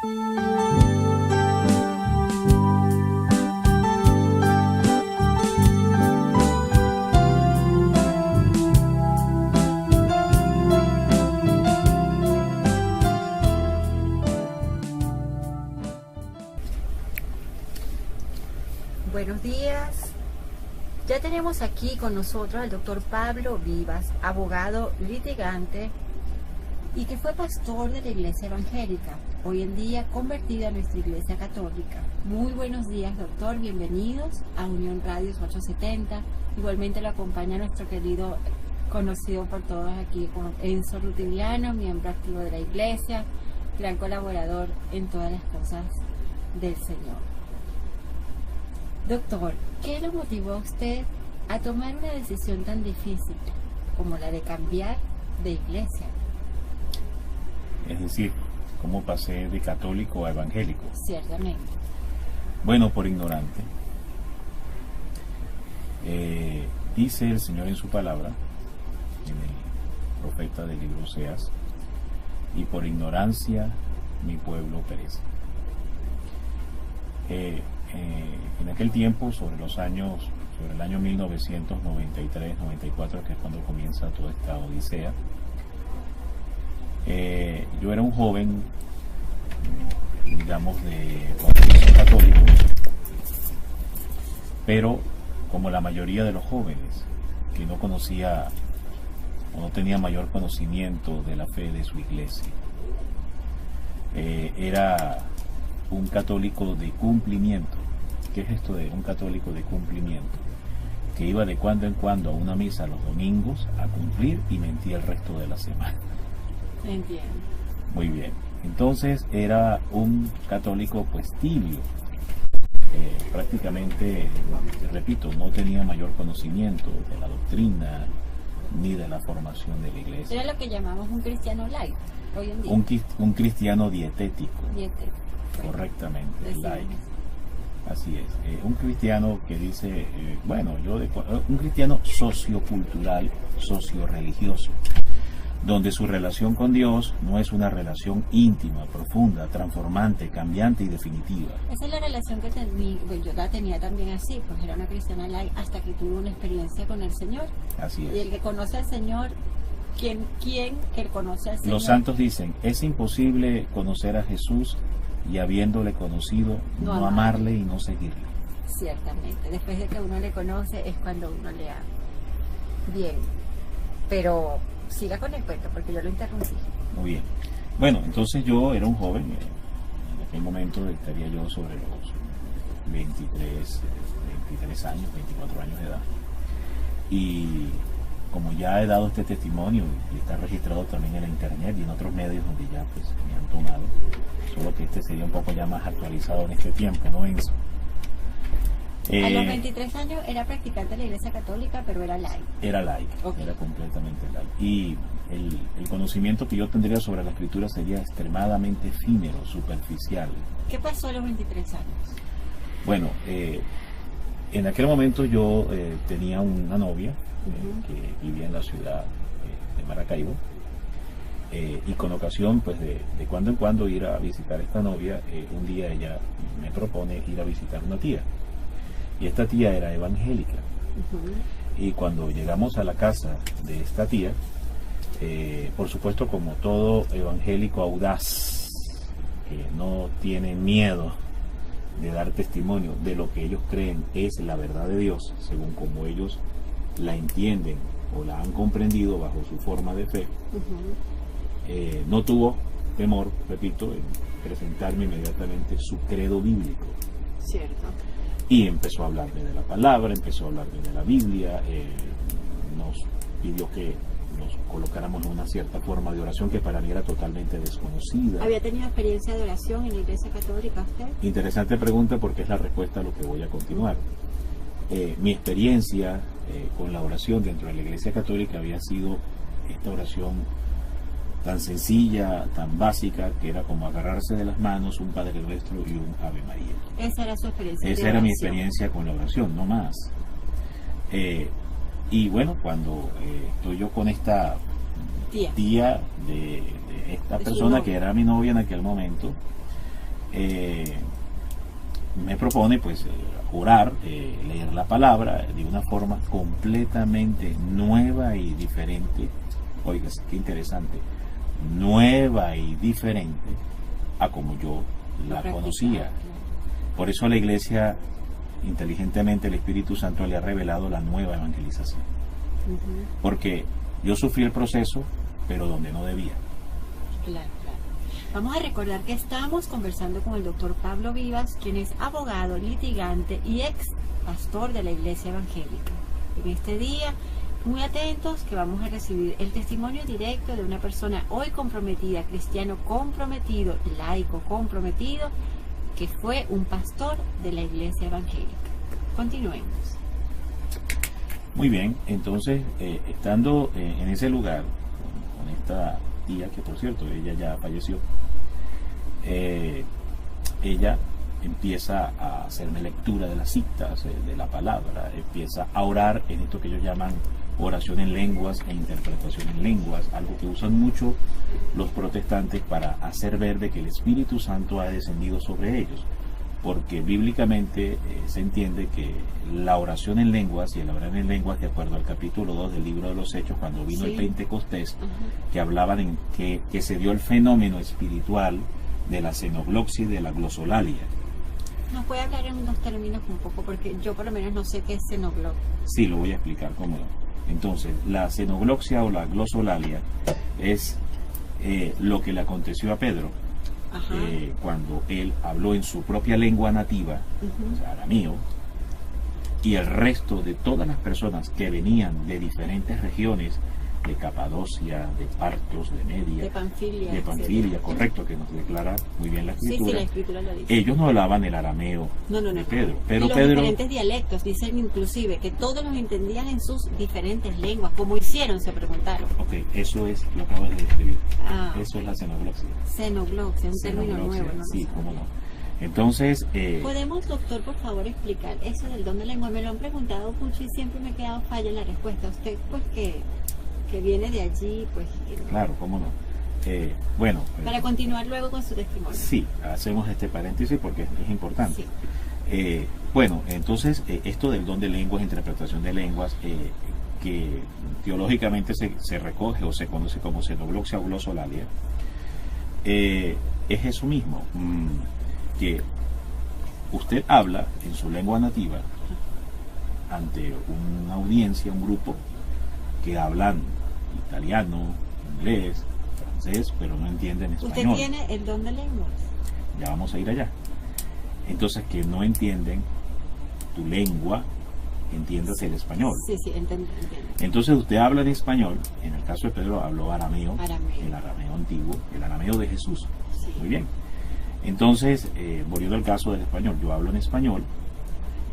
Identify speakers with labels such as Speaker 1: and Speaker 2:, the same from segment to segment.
Speaker 1: Buenos días. Ya tenemos aquí con nosotros al doctor Pablo Vivas, abogado litigante y que fue pastor de la Iglesia Evangélica, hoy en día convertido a nuestra Iglesia Católica. Muy buenos días, doctor. Bienvenidos a Unión Radios 870. Igualmente lo acompaña nuestro querido, conocido por todos aquí como Enzo Rutiliano, miembro activo de la Iglesia, gran colaborador en todas las cosas del Señor. Doctor, ¿qué lo motivó a usted a tomar una decisión tan difícil como la de cambiar de iglesia?
Speaker 2: Es decir, ¿cómo pasé de católico a evangélico?
Speaker 1: Ciertamente.
Speaker 2: Bueno, por ignorante. Dice el Señor en su palabra, en el profeta del libro Oseas, y por ignorancia mi pueblo perece. En aquel tiempo, sobre el año 1993-94, que es cuando comienza toda esta odisea, yo era un joven, digamos, de bautismo católico, pero como la mayoría de los jóvenes, que no conocía o no tenía mayor conocimiento de la fe de su iglesia. Era un católico de cumplimiento. ¿Qué es esto de un católico de cumplimiento? Que iba de cuando en cuando a una misa los domingos a cumplir y mentía el resto de la semana.
Speaker 1: Entiendo.
Speaker 2: Muy bien. Entonces era un católico pues tibio. Prácticamente, repito, no tenía mayor conocimiento de la doctrina ni de la formación de la iglesia.
Speaker 1: Era lo que llamamos un cristiano light hoy en día.
Speaker 2: Un cristiano dietético.
Speaker 1: Dietético.
Speaker 2: Correctamente, light. Así es, un cristiano que dice, un cristiano sociocultural, socio-religioso, donde su relación con Dios no es una relación íntima, profunda, transformante, cambiante y definitiva.
Speaker 1: Esa es la relación que yo la tenía también así, pues era una cristiana light hasta que tuve una experiencia con el Señor.
Speaker 2: Así es.
Speaker 1: Y el que conoce al Señor, ¿quién que conoce al Señor?
Speaker 2: Los santos dicen, es imposible conocer a Jesús y habiéndole conocido, no amarle y no seguirle.
Speaker 1: Ciertamente, después de que uno le conoce es cuando uno le ama. Bien, pero siga con el cuento porque yo lo interrumpí.
Speaker 2: Muy bien. Bueno, entonces yo era un joven, en aquel momento estaría yo sobre los 23 años, 24 años de edad. Y como ya he dado este testimonio y está registrado también en la internet y en otros medios donde ya pues me han tomado, solo que este sería un poco ya más actualizado en este tiempo, ¿no, Enzo?
Speaker 1: A los 23 años era practicante de la Iglesia Católica, pero era laico.
Speaker 2: Era laico, okay. Era completamente laico. Y el conocimiento que yo tendría sobre la Escritura sería extremadamente efímero, superficial.
Speaker 1: ¿Qué pasó a los 23 años?
Speaker 2: Bueno, en aquel momento yo tenía una novia que vivía en la ciudad de Maracaibo. Y con ocasión pues de cuando en cuando ir a visitar a esta novia, un día ella me propone ir a visitar una tía, y esta tía era evangélica. Y cuando llegamos a la casa de esta tía, por supuesto, como todo evangélico audaz, que no tiene miedo de dar testimonio de lo que ellos creen es la verdad de Dios, según como ellos la entienden o la han comprendido bajo su forma de fe, no tuvo temor, repito, en presentarme inmediatamente su credo bíblico.
Speaker 1: Cierto.
Speaker 2: Y empezó a hablarme de la palabra, empezó a hablarme de la Biblia, nos pidió que nos colocáramos en una cierta forma de oración que para mí era totalmente desconocida.
Speaker 1: ¿Había tenido experiencia de oración en la Iglesia Católica usted?
Speaker 2: Interesante pregunta, porque es la respuesta a lo que voy a continuar. Mi experiencia con la oración dentro de la Iglesia Católica había sido esta oración tan sencilla, tan básica, que era como agarrarse de las manos un Padre Nuestro y un Ave María.
Speaker 1: Esa era su experiencia.
Speaker 2: Esa era mi experiencia con la oración, no más. Y bueno, cuando estoy yo con esta tía de esta persona que era mi novia en aquel momento, me propone pues orar, leer la palabra de una forma completamente nueva y diferente. Oiga, qué interesante, nueva y diferente a como yo la conocía. Por eso a la iglesia, inteligentemente, el Espíritu Santo le ha revelado la nueva evangelización. Porque yo sufrí el proceso, pero donde no debía.
Speaker 1: Claro. Vamos a recordar que estamos conversando con el doctor Pablo Vivas, quien es abogado, litigante y ex pastor de la Iglesia Evangélica. En este día, muy atentos, que vamos a recibir el testimonio directo de una persona hoy comprometida, cristiano comprometido, laico comprometido, que fue un pastor de la Iglesia Evangélica. Continuemos.
Speaker 2: Muy bien, entonces, estando en ese lugar, con esta tía, que por cierto, ella ya falleció, ella empieza a hacerme lectura de las citas, de la palabra, empieza a orar en esto que ellos llaman oración en lenguas e interpretación en lenguas, algo que usan mucho los protestantes para hacer ver de que el Espíritu Santo ha descendido sobre ellos, porque bíblicamente se entiende que la oración en lenguas y el orar en lenguas, de acuerdo al capítulo 2 del libro de los Hechos, cuando vino el Pentecostés, que hablaban en que se dio el fenómeno espiritual de la xenogloxia y de la glosolalia.
Speaker 1: ¿Nos puede hablar en unos términos un poco? Porque yo por lo menos no sé qué es xenogloxia.
Speaker 2: Sí, lo voy a explicar cómo. Entonces, la xenogloxia o la glosolalia es lo que le aconteció a Pedro cuando él habló en su propia lengua nativa, o sea, arameo, y el resto de todas las personas que venían de diferentes regiones, de Capadocia, de Partos, de Media, de Panfilia, correcto, que nos declara muy bien la escritura.
Speaker 1: Sí, la escritura lo dice.
Speaker 2: Ellos no hablaban el arameo de Pedro, pero
Speaker 1: los
Speaker 2: Pedro,
Speaker 1: diferentes dialectos, dicen inclusive que todos los entendían en sus diferentes lenguas. ¿Cómo hicieron? Se preguntaron.
Speaker 2: Ok, eso es lo que acabas de describir. Eso es la xenogloxia.
Speaker 1: Xenogloxia, un término nuevo, ¿no?
Speaker 2: Sí, cómo no. Entonces,
Speaker 1: ¿podemos, doctor, por favor, explicar eso del don de lengua? Me lo han preguntado mucho y siempre me ha quedado falla en la respuesta. Usted, pues, que viene de allí, pues...
Speaker 2: Claro, cómo no. Bueno...
Speaker 1: para continuar luego con su testimonio.
Speaker 2: Sí, hacemos este paréntesis porque es importante. Sí. Bueno, entonces, esto del don de lenguas, interpretación de lenguas, que teológicamente se recoge o se conoce como xenogloxia o glosolalia, es eso mismo, que usted habla en su lengua nativa ante una audiencia, un grupo que hablan italiano, inglés, francés, pero no entienden español.
Speaker 1: ¿Usted tiene el don de lenguas?
Speaker 2: Ya vamos a ir allá. Entonces, que no entienden tu lengua, entiéndase el español.
Speaker 1: Sí, entiendo.
Speaker 2: Entonces usted habla en español, en el caso de Pedro habló arameo, el arameo antiguo, el arameo de Jesús. Sí. Muy bien. Entonces, volviendo al caso del español, yo hablo en español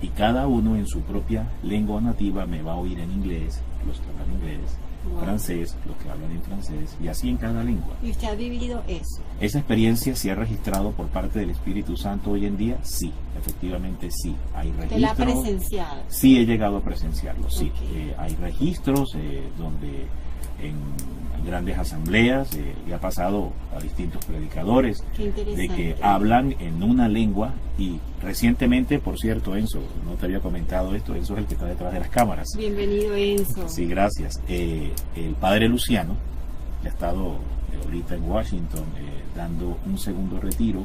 Speaker 2: y cada uno en su propia lengua nativa me va a oír en inglés, los que hablan inglés, francés, los que hablan en francés, y así en cada lengua.
Speaker 1: ¿Y usted ha vivido eso?
Speaker 2: ¿Esa experiencia se ha registrado por parte del Espíritu Santo hoy en día? Sí, efectivamente sí. Hay registros.
Speaker 1: ¿Usted la ha presenciado?
Speaker 2: Sí, he llegado a presenciarlo, sí.
Speaker 1: Okay.
Speaker 2: Hay registros donde en grandes asambleas y ha pasado a distintos predicadores de que hablan en una lengua. Y recientemente, por cierto, Enzo, no te había comentado esto, Enzo es el que está detrás de las cámaras.
Speaker 1: Bienvenido, Enzo.
Speaker 2: Sí, gracias. El padre Luciano, que ha estado ahorita en Washington dando un segundo retiro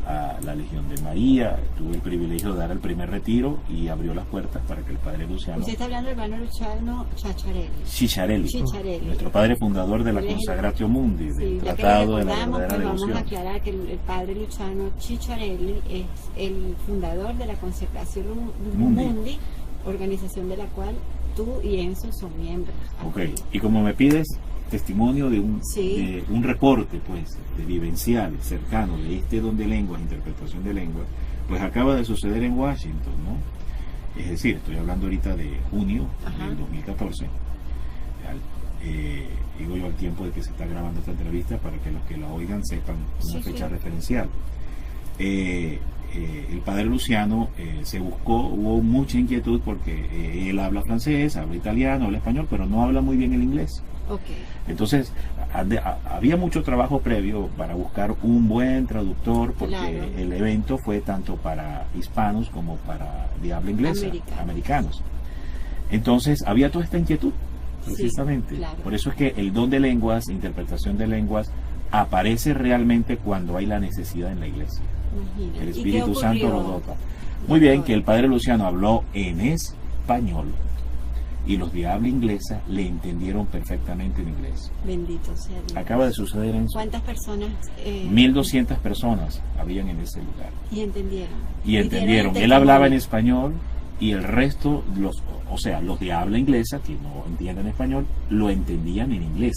Speaker 2: a la Legión de María. Tuve el privilegio de dar el primer retiro y abrió las puertas para que el padre Luciano...
Speaker 1: Usted está hablando del hermano Luciano
Speaker 2: Cicciarelli, nuestro padre fundador de la Consagratio Mundi, del Tratado de la Verdadera Devoción.
Speaker 1: Vamos a aclarar que el padre Luciano Cicciarelli es el fundador de la Consagratio Mundi, organización de la cual tú y Enzo son miembros.
Speaker 2: Ok, y como me pides testimonio de un reporte pues de vivencial cercano de este don de lenguas, interpretación de lenguas, pues acaba de suceder en Washington, ¿no? Es decir, estoy hablando ahorita de junio del 2014. Digo yo al tiempo de que se está grabando esta entrevista para que los que la oigan sepan una fecha referencial. El padre Luciano hubo mucha inquietud porque él habla francés, habla italiano, habla español, pero no habla muy bien el inglés.
Speaker 1: Okay.
Speaker 2: Entonces había mucho trabajo previo para buscar un buen traductor, porque
Speaker 1: Claro.
Speaker 2: el evento fue tanto para hispanos como para de habla inglesa, americanos. Entonces había toda esta inquietud, precisamente.
Speaker 1: Sí, claro.
Speaker 2: Por eso es que el don de lenguas, interpretación de lenguas, aparece realmente cuando hay la necesidad en la iglesia.
Speaker 1: Imagínate.
Speaker 2: El
Speaker 1: ¿Y qué
Speaker 2: Espíritu Santo
Speaker 1: ocurrió?
Speaker 2: lo dota. Muy bien, que el padre Luciano habló en español y los de habla inglesa le entendieron perfectamente en inglés.
Speaker 1: Bendito sea Dios.
Speaker 2: Acaba de suceder en
Speaker 1: ¿Cuántas personas?
Speaker 2: 1200 personas habían en ese lugar.
Speaker 1: Y entendieron.
Speaker 2: Y entendieron.
Speaker 1: dieron el
Speaker 2: Él hablaba en
Speaker 1: testimonio.
Speaker 2: español y el resto, o sea, los de habla inglesa, que no entienden español, lo entendían en inglés,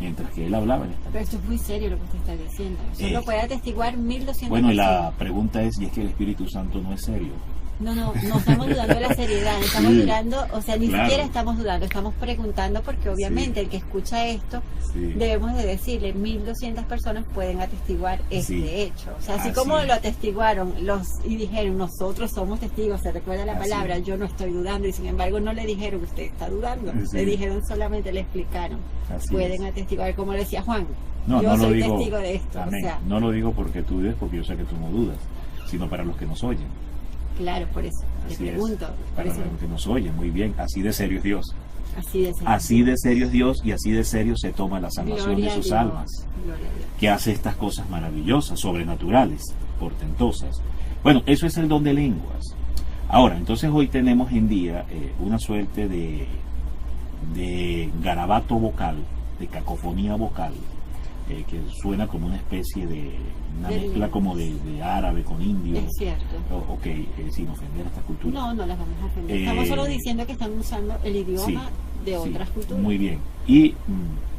Speaker 2: mientras que él hablaba en español.
Speaker 1: Pero esto es muy serio lo que usted está diciendo. Eso lo puede atestiguar 1200
Speaker 2: Bueno, y la
Speaker 1: personas.
Speaker 2: pregunta es, ¿y es que el Espíritu Santo no es serio?
Speaker 1: No estamos dudando de la seriedad, estamos
Speaker 2: Sí,
Speaker 1: dudando, o sea, ni
Speaker 2: claro.
Speaker 1: siquiera estamos dudando, estamos preguntando porque obviamente
Speaker 2: Sí.
Speaker 1: el que escucha esto,
Speaker 2: Sí.
Speaker 1: debemos de decirle, 1200 personas pueden atestiguar este
Speaker 2: Sí.
Speaker 1: hecho. O sea, así
Speaker 2: Así
Speaker 1: como
Speaker 2: es.
Speaker 1: lo atestiguaron y dijeron, nosotros somos testigos, se recuerda la
Speaker 2: Así
Speaker 1: palabra,
Speaker 2: es.
Speaker 1: yo no estoy dudando, y sin embargo no le dijeron, usted está dudando,
Speaker 2: Sí.
Speaker 1: le dijeron solamente, le explicaron,
Speaker 2: Así
Speaker 1: pueden
Speaker 2: es.
Speaker 1: atestiguar, como le decía Juan,
Speaker 2: No,
Speaker 1: yo
Speaker 2: no lo
Speaker 1: soy
Speaker 2: digo.
Speaker 1: testigo de esto,
Speaker 2: Amén.
Speaker 1: o sea,
Speaker 2: No lo digo porque tú dudes, porque yo sé que tú no dudas, sino para los que nos oyen.
Speaker 1: claro, por eso, le
Speaker 2: Así es.
Speaker 1: pregunto, por
Speaker 2: Para
Speaker 1: eso,
Speaker 2: los que nos oyen, muy bien. Así de serio es Dios.
Speaker 1: así de serio.
Speaker 2: Así de serio es Dios y así de serio se toma la salvación
Speaker 1: Gloria
Speaker 2: de
Speaker 1: a
Speaker 2: sus
Speaker 1: Dios,
Speaker 2: almas,
Speaker 1: gloria a Dios.
Speaker 2: que hace estas cosas maravillosas, sobrenaturales, portentosas. Bueno, eso es el don de lenguas. Ahora, entonces hoy tenemos en día una suerte de garabato vocal, de cacofonía vocal, que suena como una especie de una
Speaker 1: De
Speaker 2: mezcla
Speaker 1: lenguas.
Speaker 2: como de árabe con indio.
Speaker 1: Es cierto.
Speaker 2: Ok, sin ofender a esta cultura.
Speaker 1: No las vamos a ofender. Estamos solo diciendo que están usando el idioma
Speaker 2: Sí,
Speaker 1: de
Speaker 2: sí,
Speaker 1: otras culturas.
Speaker 2: Muy bien. Y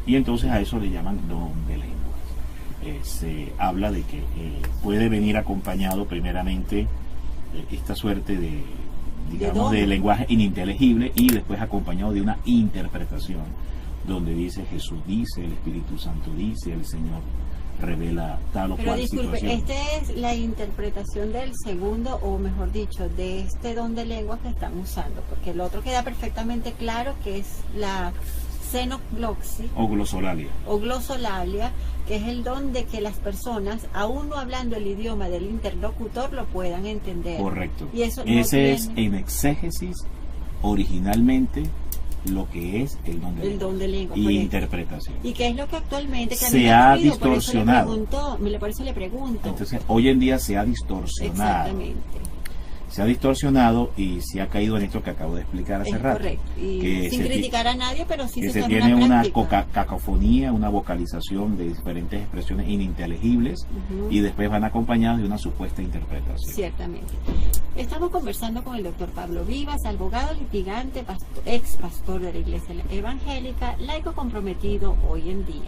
Speaker 2: entonces a eso le llaman don de lenguas. Se habla de que puede venir acompañado primeramente esta suerte de, digamos,
Speaker 1: don.
Speaker 2: de lenguaje ininteligible y después acompañado de una interpretación donde dice Jesús dice, el Espíritu Santo dice, el Señor revela tal o
Speaker 1: Pero
Speaker 2: cual
Speaker 1: disculpe,
Speaker 2: situación.
Speaker 1: esta es la interpretación del segundo, o mejor dicho, de este don de lengua que están usando, porque el otro queda perfectamente claro que es la xenogloxi
Speaker 2: O glosolalia.
Speaker 1: o glosolalia, que es el don de que las personas, aún no hablando el idioma del interlocutor, lo puedan entender.
Speaker 2: Correcto.
Speaker 1: Y eso no
Speaker 2: Ese es
Speaker 1: tiene-
Speaker 2: en exégesis originalmente lo que es el don de
Speaker 1: El
Speaker 2: lengua
Speaker 1: don de lengua,
Speaker 2: y
Speaker 1: por eso.
Speaker 2: interpretación.
Speaker 1: Y que es lo que actualmente que a mí
Speaker 2: Se
Speaker 1: me
Speaker 2: ha
Speaker 1: ocurrido, por eso le
Speaker 2: distorsionado.
Speaker 1: por eso le pregunto.
Speaker 2: Entonces, hoy en día se ha distorsionado.
Speaker 1: Exactamente.
Speaker 2: Se ha distorsionado y se ha caído en esto que acabo de explicar hace
Speaker 1: Es
Speaker 2: rato.
Speaker 1: correcto. Y
Speaker 2: que
Speaker 1: sin
Speaker 2: se ti-
Speaker 1: criticar a nadie, pero sí
Speaker 2: que
Speaker 1: se
Speaker 2: se
Speaker 1: está en
Speaker 2: tiene una
Speaker 1: práctica.
Speaker 2: cacofonía, una vocalización de diferentes expresiones ininteligibles
Speaker 1: Ujú.
Speaker 2: y después van acompañadas de una supuesta interpretación.
Speaker 1: Ciertamente. Estamos conversando con el doctor Pablo Vivas, abogado litigante, ex pastor de la Iglesia Evangélica, laico comprometido hoy en día,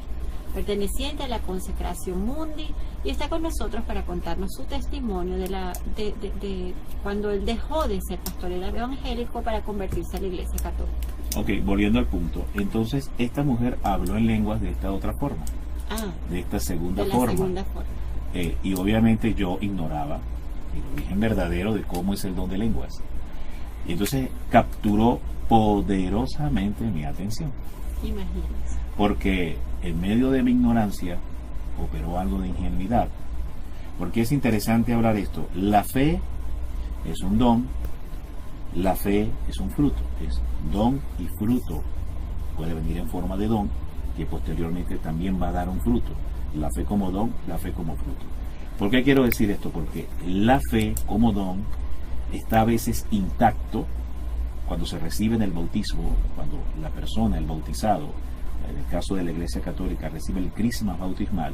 Speaker 1: perteneciente a la Consecración Mundi, y está con nosotros para contarnos su testimonio de cuando él dejó de ser pastor evangélico para convertirse a la Iglesia Católica.
Speaker 2: Ok, volviendo al punto. Entonces, esta mujer habló en lenguas de esta otra forma,
Speaker 1: Ah,
Speaker 2: de esta segunda
Speaker 1: de la
Speaker 2: forma.
Speaker 1: segunda forma.
Speaker 2: Y obviamente yo ignoraba el origen verdadero de cómo es el don de lenguas. Y entonces capturó poderosamente mi atención,
Speaker 1: Imagínense.
Speaker 2: porque en medio de mi ignorancia operó algo de ingenuidad. Porque es interesante hablar esto. La fe es un don, la fe es un fruto, es don y fruto. Puede venir en forma de don, que posteriormente también va a dar un fruto. La fe como don, la fe como fruto. ¿Por qué quiero decir esto? Porque la fe como don está a veces intacto cuando se recibe en el bautismo, cuando la persona, el bautizado, en el caso de la Iglesia Católica, recibe el crisma bautismal.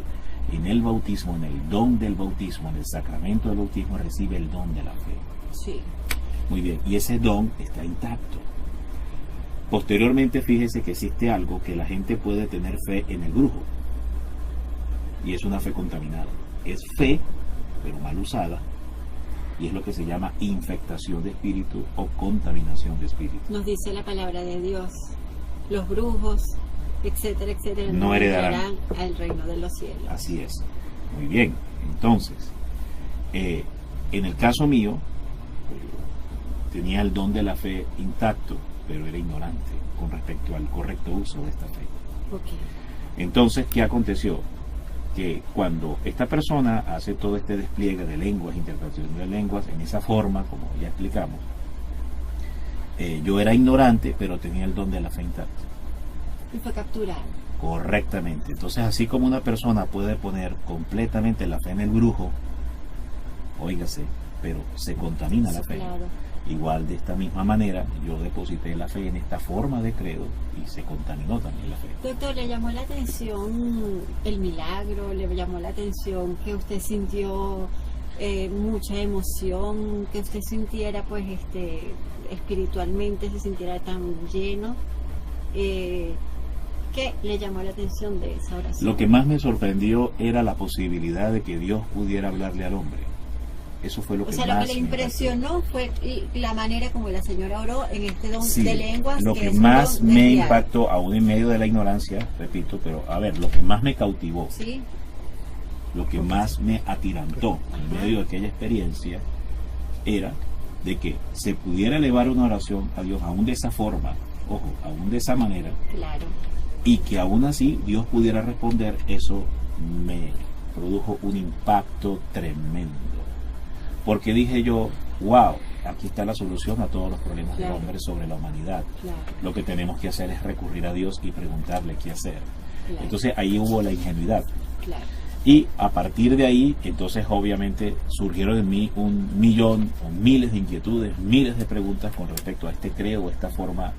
Speaker 2: En el bautismo, en el don del bautismo, en el sacramento del bautismo, recibe el don de la fe.
Speaker 1: Sí.
Speaker 2: Muy bien, y ese don está intacto. Posteriormente, fíjese que existe algo que la gente puede tener fe en el brujo, y es una fe contaminada. Es fe, pero mal usada, y es lo que se llama infectación de espíritu o contaminación de espíritu.
Speaker 1: Nos dice la palabra de Dios, los brujos, etcétera, etcétera,
Speaker 2: No heredarán
Speaker 1: al reino de los cielos.
Speaker 2: Así es. Muy bien. Entonces, en el caso mío, tenía el don de la fe intacto, pero era ignorante con respecto al correcto uso de esta fe.
Speaker 1: Ok.
Speaker 2: Entonces, ¿qué aconteció? Que cuando esta persona hace todo este despliegue de lenguas, interpretación de lenguas, en esa forma, como ya explicamos, yo era ignorante, pero tenía el don de la fe intacta.
Speaker 1: Y fue capturado.
Speaker 2: Correctamente. Entonces, así como una persona puede poner completamente la fe en el brujo, óigase, pero se contamina la fe.
Speaker 1: Claro.
Speaker 2: Igual de esta misma manera, yo deposité la fe en esta forma de credo y se contaminó también la fe.
Speaker 1: Doctor, ¿le llamó la atención el milagro? ¿Le llamó la atención que usted sintió mucha emoción? Que usted sintiera, pues, espiritualmente se sintiera tan lleno? ¿Qué le llamó la atención de esa oración?
Speaker 2: Lo que más me sorprendió era la posibilidad de que Dios pudiera hablarle al hombre. Eso fue lo que más
Speaker 1: lo que le impresionó fue la manera como la señora oró en este don
Speaker 2: sí,
Speaker 1: de lenguas.
Speaker 2: Lo que más me impactó, aún en medio de la ignorancia, repito, pero a ver, lo que más me cautivó,
Speaker 1: ¿sí?
Speaker 2: Lo que más me atirantó en medio de aquella experiencia era de que se pudiera elevar una oración a Dios aún de esa forma, ojo, aún de esa manera,
Speaker 1: claro,
Speaker 2: y que aún así Dios pudiera responder. Eso me produjo un impacto tremendo. Porque dije yo, wow, aquí está la solución a todos los problemas del hombre sobre la humanidad.
Speaker 1: Claro.
Speaker 2: Lo que tenemos que hacer es recurrir a Dios y preguntarle qué hacer.
Speaker 1: Claro.
Speaker 2: Entonces ahí hubo la ingenuidad.
Speaker 1: Claro.
Speaker 2: Y a partir de ahí, entonces obviamente surgieron en mí un millón o miles de inquietudes, miles de preguntas con respecto a este credo, esta forma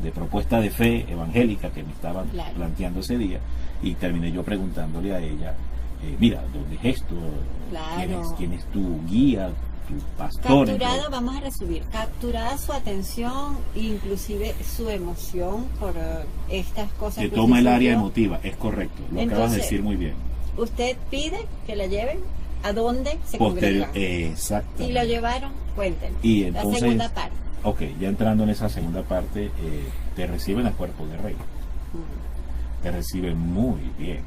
Speaker 2: de propuesta de fe evangélica que me estaban planteando ese día. Y terminé yo preguntándole a ella, mira, ¿dónde es esto?
Speaker 1: Claro.
Speaker 2: ¿Quién es tu guía, tu pastor?
Speaker 1: Capturado, vamos a resumir, capturada su atención, inclusive su emoción por estas cosas
Speaker 2: que
Speaker 1: que
Speaker 2: toma el área
Speaker 1: sintió.
Speaker 2: emotiva, es correcto, lo acabas de decir muy bien.
Speaker 1: Usted pide que la lleven a donde se congregan.
Speaker 2: Exacto.
Speaker 1: Y lo llevaron, cuéntenos.
Speaker 2: Y entonces,
Speaker 1: la segunda parte.
Speaker 2: Ok, ya entrando en esa segunda parte, te reciben a cuerpo de rey. Te reciben muy bien.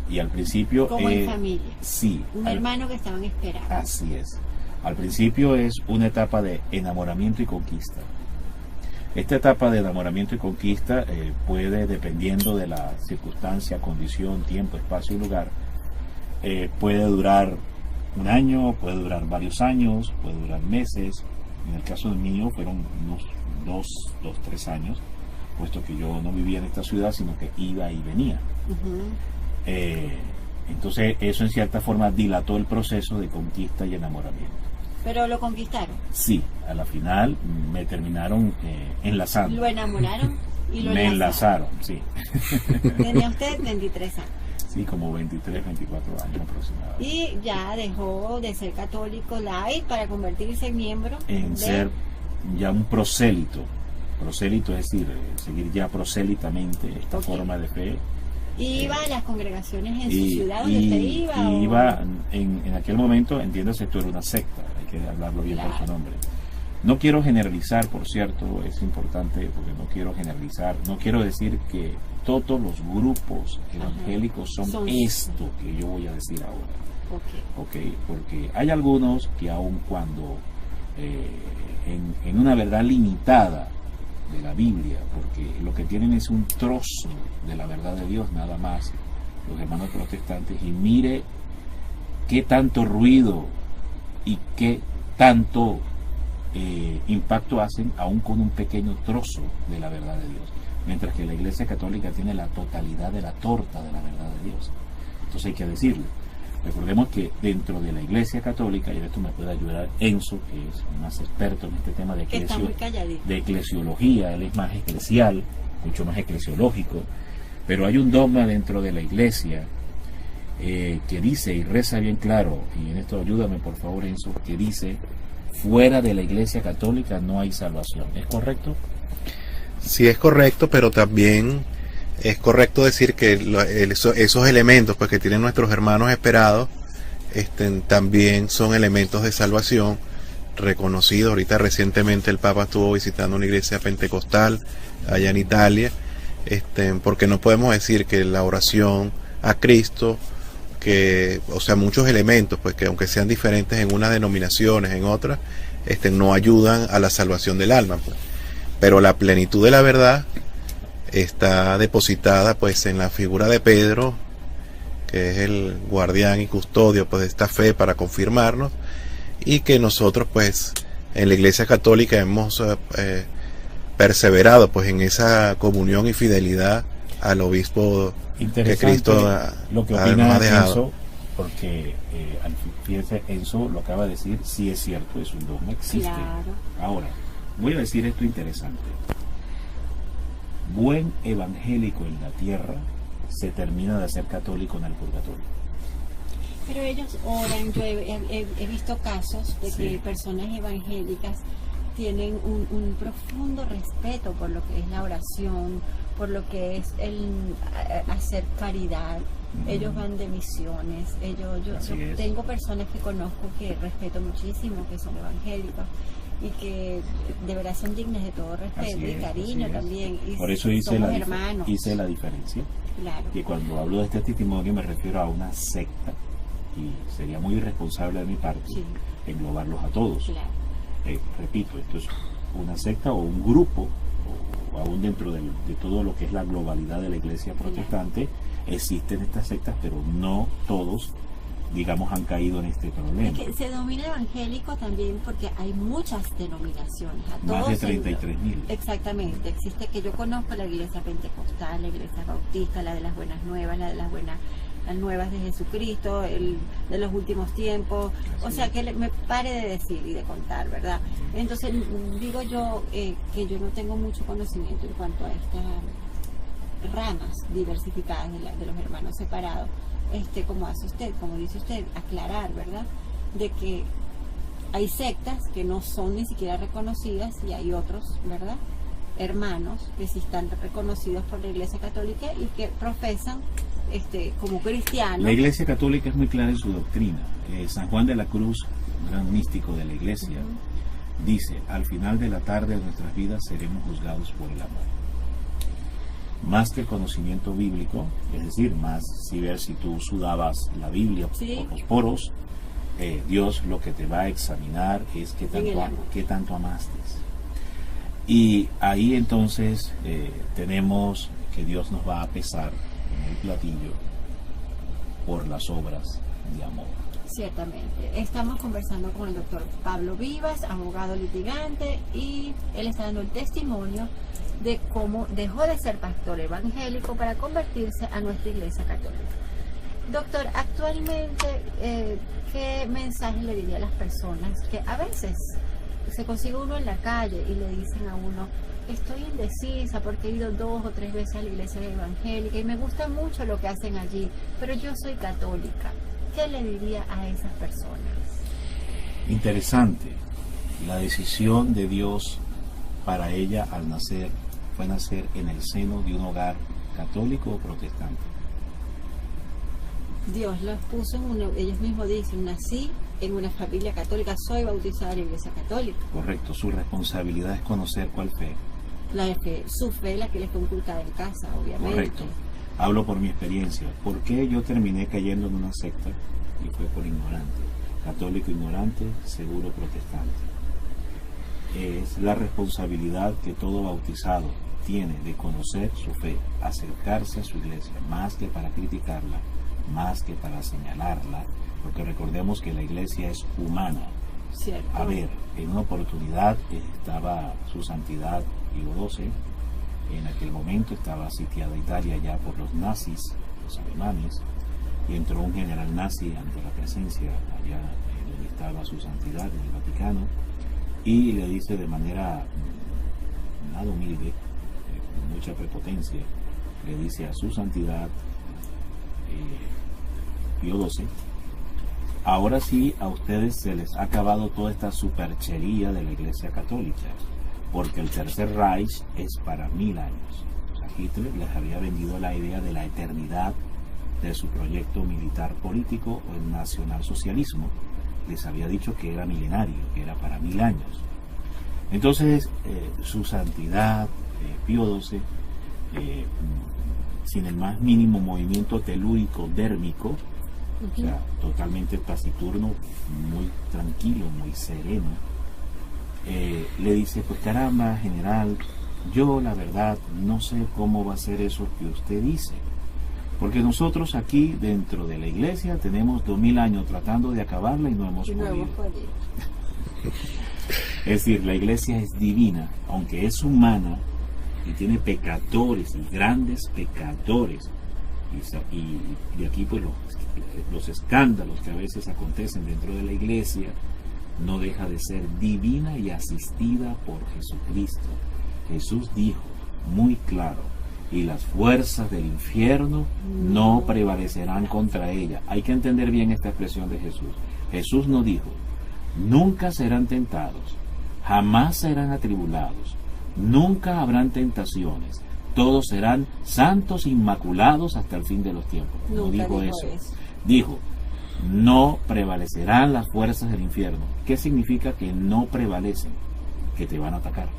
Speaker 2: Y al principio...
Speaker 1: Como en familia.
Speaker 2: Sí.
Speaker 1: Un hermano que estaban esperando.
Speaker 2: Así es. Al principio es una etapa de enamoramiento y conquista. Esta etapa de enamoramiento y conquista puede, dependiendo de la circunstancia, condición, tiempo, espacio y lugar, puede durar un año, puede durar varios años, puede durar meses. En el caso del mío fueron unos 3 años, puesto que yo no vivía en esta ciudad, sino que iba y venía. Entonces eso en cierta forma dilató el proceso de conquista y enamoramiento.
Speaker 1: ¿Pero lo conquistaron?
Speaker 2: Sí, a la final me terminaron enlazando.
Speaker 1: ¿Lo enamoraron? Y lo
Speaker 2: me enlazaron, sí.
Speaker 1: Tenía usted 23 años.
Speaker 2: Sí, como 23, 24 años aproximadamente.
Speaker 1: Y ya dejó de ser católico light para convertirse en miembro.
Speaker 2: En ser ya un prosélito. Prosélito es decir, seguir ya prosélitamente esta forma de fe.
Speaker 1: ¿Y iba a las congregaciones en su ciudad donde usted iba?
Speaker 2: Iba en aquel momento, entiéndase, esto era una secta, hay que hablarlo bien por su nombre. No quiero generalizar, por cierto, es importante porque no quiero generalizar, no quiero decir que todos los grupos evangélicos son esto que yo voy a decir ahora. Okay, porque hay algunos que aun cuando en una verdad limitada de la Biblia, porque lo que tienen es un trozo de la verdad de Dios nada más, los hermanos protestantes, y mire qué tanto ruido y qué tanto impacto hacen aún con un pequeño trozo de la verdad de Dios, mientras que la Iglesia Católica tiene la totalidad de la torta de la verdad de Dios. Entonces hay que decirle. Recordemos que dentro de la Iglesia Católica, y esto me puede ayudar Enzo, que es más experto en este tema de eclesiología, él es más eclesial, mucho más eclesiológico, pero hay un dogma dentro de la Iglesia que dice, y reza bien claro, y en esto ayúdame por favor Enzo, que dice, fuera de la Iglesia Católica no hay salvación. ¿Es correcto?
Speaker 3: Sí, es correcto, pero también es correcto decir que esos elementos pues que tienen nuestros hermanos esperados también son elementos de salvación reconocidos. Ahorita recientemente el Papa estuvo visitando una iglesia pentecostal allá en Italia, porque no podemos decir que la oración a Cristo, o sea, muchos elementos pues que aunque sean diferentes en unas denominaciones, en otras, no ayudan a la salvación del alma, pues. Pero la plenitud de la verdad está depositada pues en la figura de Pedro, que es el guardián y custodio pues de esta fe para confirmarnos, y que nosotros pues en la Iglesia Católica hemos perseverado pues en esa comunión y fidelidad al obispo que Cristo
Speaker 2: lo que
Speaker 3: nos
Speaker 2: opina
Speaker 3: ha dejado.
Speaker 2: Enzo, porque fíjense, Enzo lo acaba de decir, sí es cierto, es un dogma, existe.
Speaker 1: Claro.
Speaker 2: Ahora, voy a decir esto interesante. Buen evangélico en la tierra se termina de hacer católico en el purgatorio.
Speaker 1: Pero ellos oran, yo he visto casos de que
Speaker 2: Sí.
Speaker 1: personas evangélicas tienen un profundo respeto por lo que es la oración, por lo que es el hacer caridad. Ellos van de misiones. Yo
Speaker 2: Así es.
Speaker 1: tengo personas que conozco que respeto muchísimo, que son evangélicos y que de verdad son dignas de todo respeto
Speaker 2: Así
Speaker 1: y
Speaker 2: es,
Speaker 1: cariño
Speaker 2: así es.
Speaker 1: también. Y
Speaker 2: Por eso hice
Speaker 1: somos
Speaker 2: la,
Speaker 1: hermanos.
Speaker 2: hice la diferencia.
Speaker 1: Claro.
Speaker 2: Y cuando hablo de este testimonio me refiero a una secta, y sería muy irresponsable de mi parte
Speaker 1: Sí.
Speaker 2: englobarlos a todos.
Speaker 1: Claro.
Speaker 2: Repito, esto es una secta o un grupo, o aún dentro de todo lo que es la globalidad de la iglesia protestante, existen estas sectas, pero no todos, digamos, han caído en este problema.
Speaker 1: Es que se domina evangélico también porque hay muchas denominaciones. A
Speaker 2: Más de
Speaker 1: todos en-
Speaker 2: 33.000.
Speaker 1: Exactamente. Existe que yo conozco la iglesia pentecostal, la iglesia bautista, la de las buenas nuevas, la de las nuevas de Jesucristo, de los últimos tiempos. O
Speaker 2: Así
Speaker 1: sea,
Speaker 2: es.
Speaker 1: que me pare de decir y de contar, ¿verdad? Entonces, digo yo que yo no tengo mucho conocimiento en cuanto a estas ramas diversificadas de los hermanos separados, como hace usted, como dice usted, aclarar, ¿verdad? De que hay sectas que no son ni siquiera reconocidas y hay otros, ¿verdad? Hermanos que sí están reconocidos por la Iglesia Católica y que profesan como cristianos.
Speaker 2: La iglesia católica es muy clara en su doctrina. San Juan de la Cruz, un gran místico de la iglesia, dice: al final de la tarde de nuestras vidas seremos juzgados por el amor. Más que el conocimiento bíblico, es decir, más si ver si tú sudabas la Biblia
Speaker 1: Sí.
Speaker 2: por los poros, Dios lo que te va a examinar es qué
Speaker 1: En el amor.
Speaker 2: tanto amaste. Y ahí entonces tenemos que Dios nos va a pesar en el platillo por las obras de amor.
Speaker 1: Ciertamente. Estamos conversando con el doctor Pablo Vivas, abogado litigante, y él está dando el testimonio de cómo dejó de ser pastor evangélico para convertirse a nuestra iglesia católica. Doctor, actualmente, ¿qué mensaje le diría a las personas que a veces se consigue uno en la calle y le dicen a uno: estoy indecisa porque he ido 2 o 3 veces a la iglesia evangélica y me gusta mucho lo que hacen allí, pero yo soy católica? ¿Qué le diría a esas personas?
Speaker 2: Interesante. La decisión de Dios para ella al nacer fue nacer en el seno de un hogar católico o protestante.
Speaker 1: Dios los puso ellos mismos dicen: nací en una familia católica, soy bautizada en la iglesia católica.
Speaker 2: Correcto. Su responsabilidad es conocer cuál fe.
Speaker 1: La de fe, su fe, la que les fue inculcada en casa, obviamente.
Speaker 2: Correcto. Hablo por mi experiencia. ¿Por qué yo terminé cayendo en una secta? Y fue por ignorante. Católico ignorante, seguro protestante. Es la responsabilidad que todo bautizado tiene de conocer su fe, acercarse a su iglesia, más que para criticarla, más que para señalarla, porque recordemos que la iglesia es humana.
Speaker 1: Cierto.
Speaker 2: A ver, en una oportunidad estaba su santidad Pío XII. En aquel momento estaba sitiada Italia ya por los nazis, los alemanes, y entró un general nazi ante la presencia allá donde estaba su santidad en el Vaticano, y le dice de manera nada humilde, con mucha prepotencia, le dice a su santidad Pío XII: ahora sí a ustedes se les ha acabado toda esta superchería de la Iglesia Católica, porque el Tercer Reich es para 1000 años. O sea, Hitler les había vendido la idea de la eternidad de su proyecto militar político o el nacionalsocialismo. Les había dicho que era milenario, que era para 1000 años. Entonces, su santidad, Pío XII, sin el más mínimo movimiento telúrico dérmico, o sea, totalmente taciturno, muy tranquilo, muy sereno, le dice: pues caramba, general, yo la verdad no sé cómo va a ser eso que usted dice. Porque nosotros aquí dentro de la iglesia tenemos 2000 años tratando de acabarla y no hemos podido. Es decir, la iglesia es divina, aunque es humana y tiene pecadores y grandes pecadores. Y aquí pues los escándalos que a veces acontecen dentro de la iglesia, no deja de ser divina y asistida por Jesucristo. Jesús dijo muy claro: y las fuerzas del infierno no prevalecerán contra ella. Hay que entender bien esta expresión de Jesús. Jesús no dijo: nunca serán tentados, jamás serán atribulados, nunca habrán tentaciones, todos serán santos inmaculados hasta el fin de los tiempos. No dijo eso. Dijo: no prevalecerán las fuerzas del infierno. ¿Qué significa que no prevalecen? Que te van a atacar,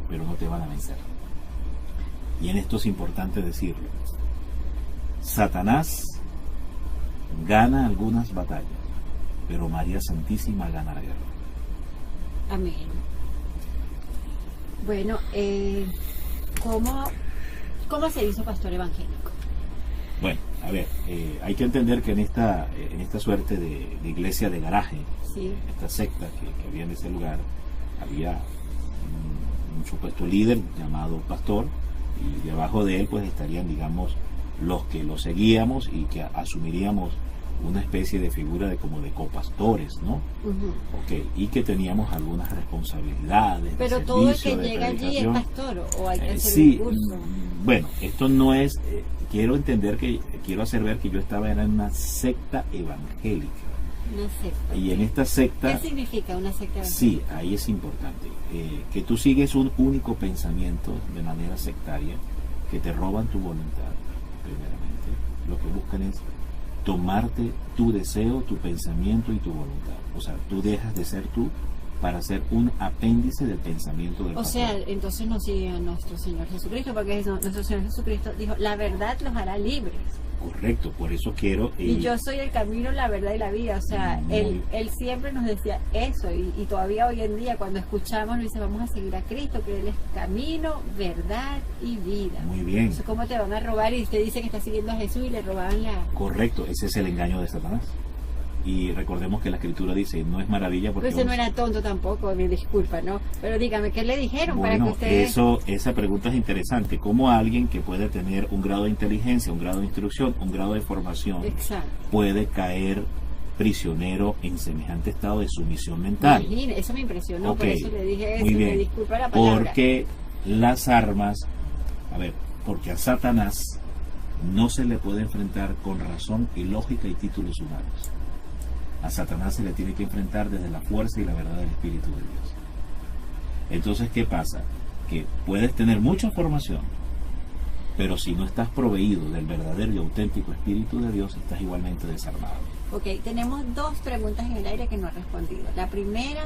Speaker 2: pero no te van a vencer. Y en esto es importante decirlo: Satanás gana algunas batallas, pero María Santísima gana la guerra.
Speaker 1: Amén. Bueno, ¿cómo se hizo pastor evangélico?
Speaker 2: Bueno, a ver, hay que entender que en esta suerte de iglesia de garaje,
Speaker 1: sí,
Speaker 2: esta secta que había en ese lugar, había un supuesto líder llamado pastor, y debajo de él pues estarían, digamos, los que lo seguíamos y que asumiríamos una especie de figura de como de copastores, ¿no? Okay, y que teníamos algunas responsabilidades.
Speaker 1: Pero todo el que llega allí es pastor, o hay que hacer
Speaker 2: sí,
Speaker 1: un curso.
Speaker 2: Bueno, esto no es, quiero hacer ver que yo estaba en una secta evangélica.
Speaker 1: Una secta.
Speaker 2: Y en esta secta...
Speaker 1: ¿Qué significa una secta evangélica?
Speaker 2: Sí, ahí es importante. Que tú sigues un único pensamiento de manera sectaria, que te roban tu voluntad, primeramente. Lo que buscan es tomarte tu deseo, tu pensamiento y tu voluntad. O sea, tú dejas de ser tú para ser un apéndice del pensamiento del pastor.
Speaker 1: O sea, entonces no sigue a nuestro Señor Jesucristo, porque nuestro Señor Jesucristo dijo: la verdad los hará libres.
Speaker 2: Correcto, por eso quiero...
Speaker 1: y yo soy el camino, la verdad y la vida. O sea, él siempre nos decía eso, y todavía hoy en día cuando escuchamos nos dice: vamos a seguir a Cristo, que Él es camino, verdad y vida.
Speaker 2: Muy bien.
Speaker 1: Entonces, ¿cómo te van a robar? Y usted dice que está siguiendo a Jesús y le robaban la...
Speaker 2: Correcto, ese es el engaño de Satanás. Y recordemos que la Escritura dice: no es maravilla porque...
Speaker 1: Pues ese no era tonto tampoco, me disculpa, ¿no? Pero dígame, ¿qué le dijeron?
Speaker 2: Bueno,
Speaker 1: para que usted...
Speaker 2: esa pregunta es interesante. ¿Cómo alguien que puede tener un grado de inteligencia, un grado de instrucción, un grado de formación,
Speaker 1: exacto,
Speaker 2: puede caer prisionero en semejante estado de sumisión mental?
Speaker 1: Imagine, eso me impresionó,
Speaker 2: Okay,
Speaker 1: por eso le dije eso,
Speaker 2: muy bien.
Speaker 1: me disculpa la palabra.
Speaker 2: Porque las armas, porque a Satanás no se le puede enfrentar con razón y lógica y títulos humanos. A Satanás se le tiene que enfrentar desde la fuerza y la verdad del Espíritu de Dios. Entonces, ¿qué pasa? Que puedes tener mucha formación, pero si no estás proveído del verdadero y auténtico Espíritu de Dios, estás igualmente desarmado.
Speaker 1: Ok, tenemos dos preguntas en el aire que no ha respondido. La primera,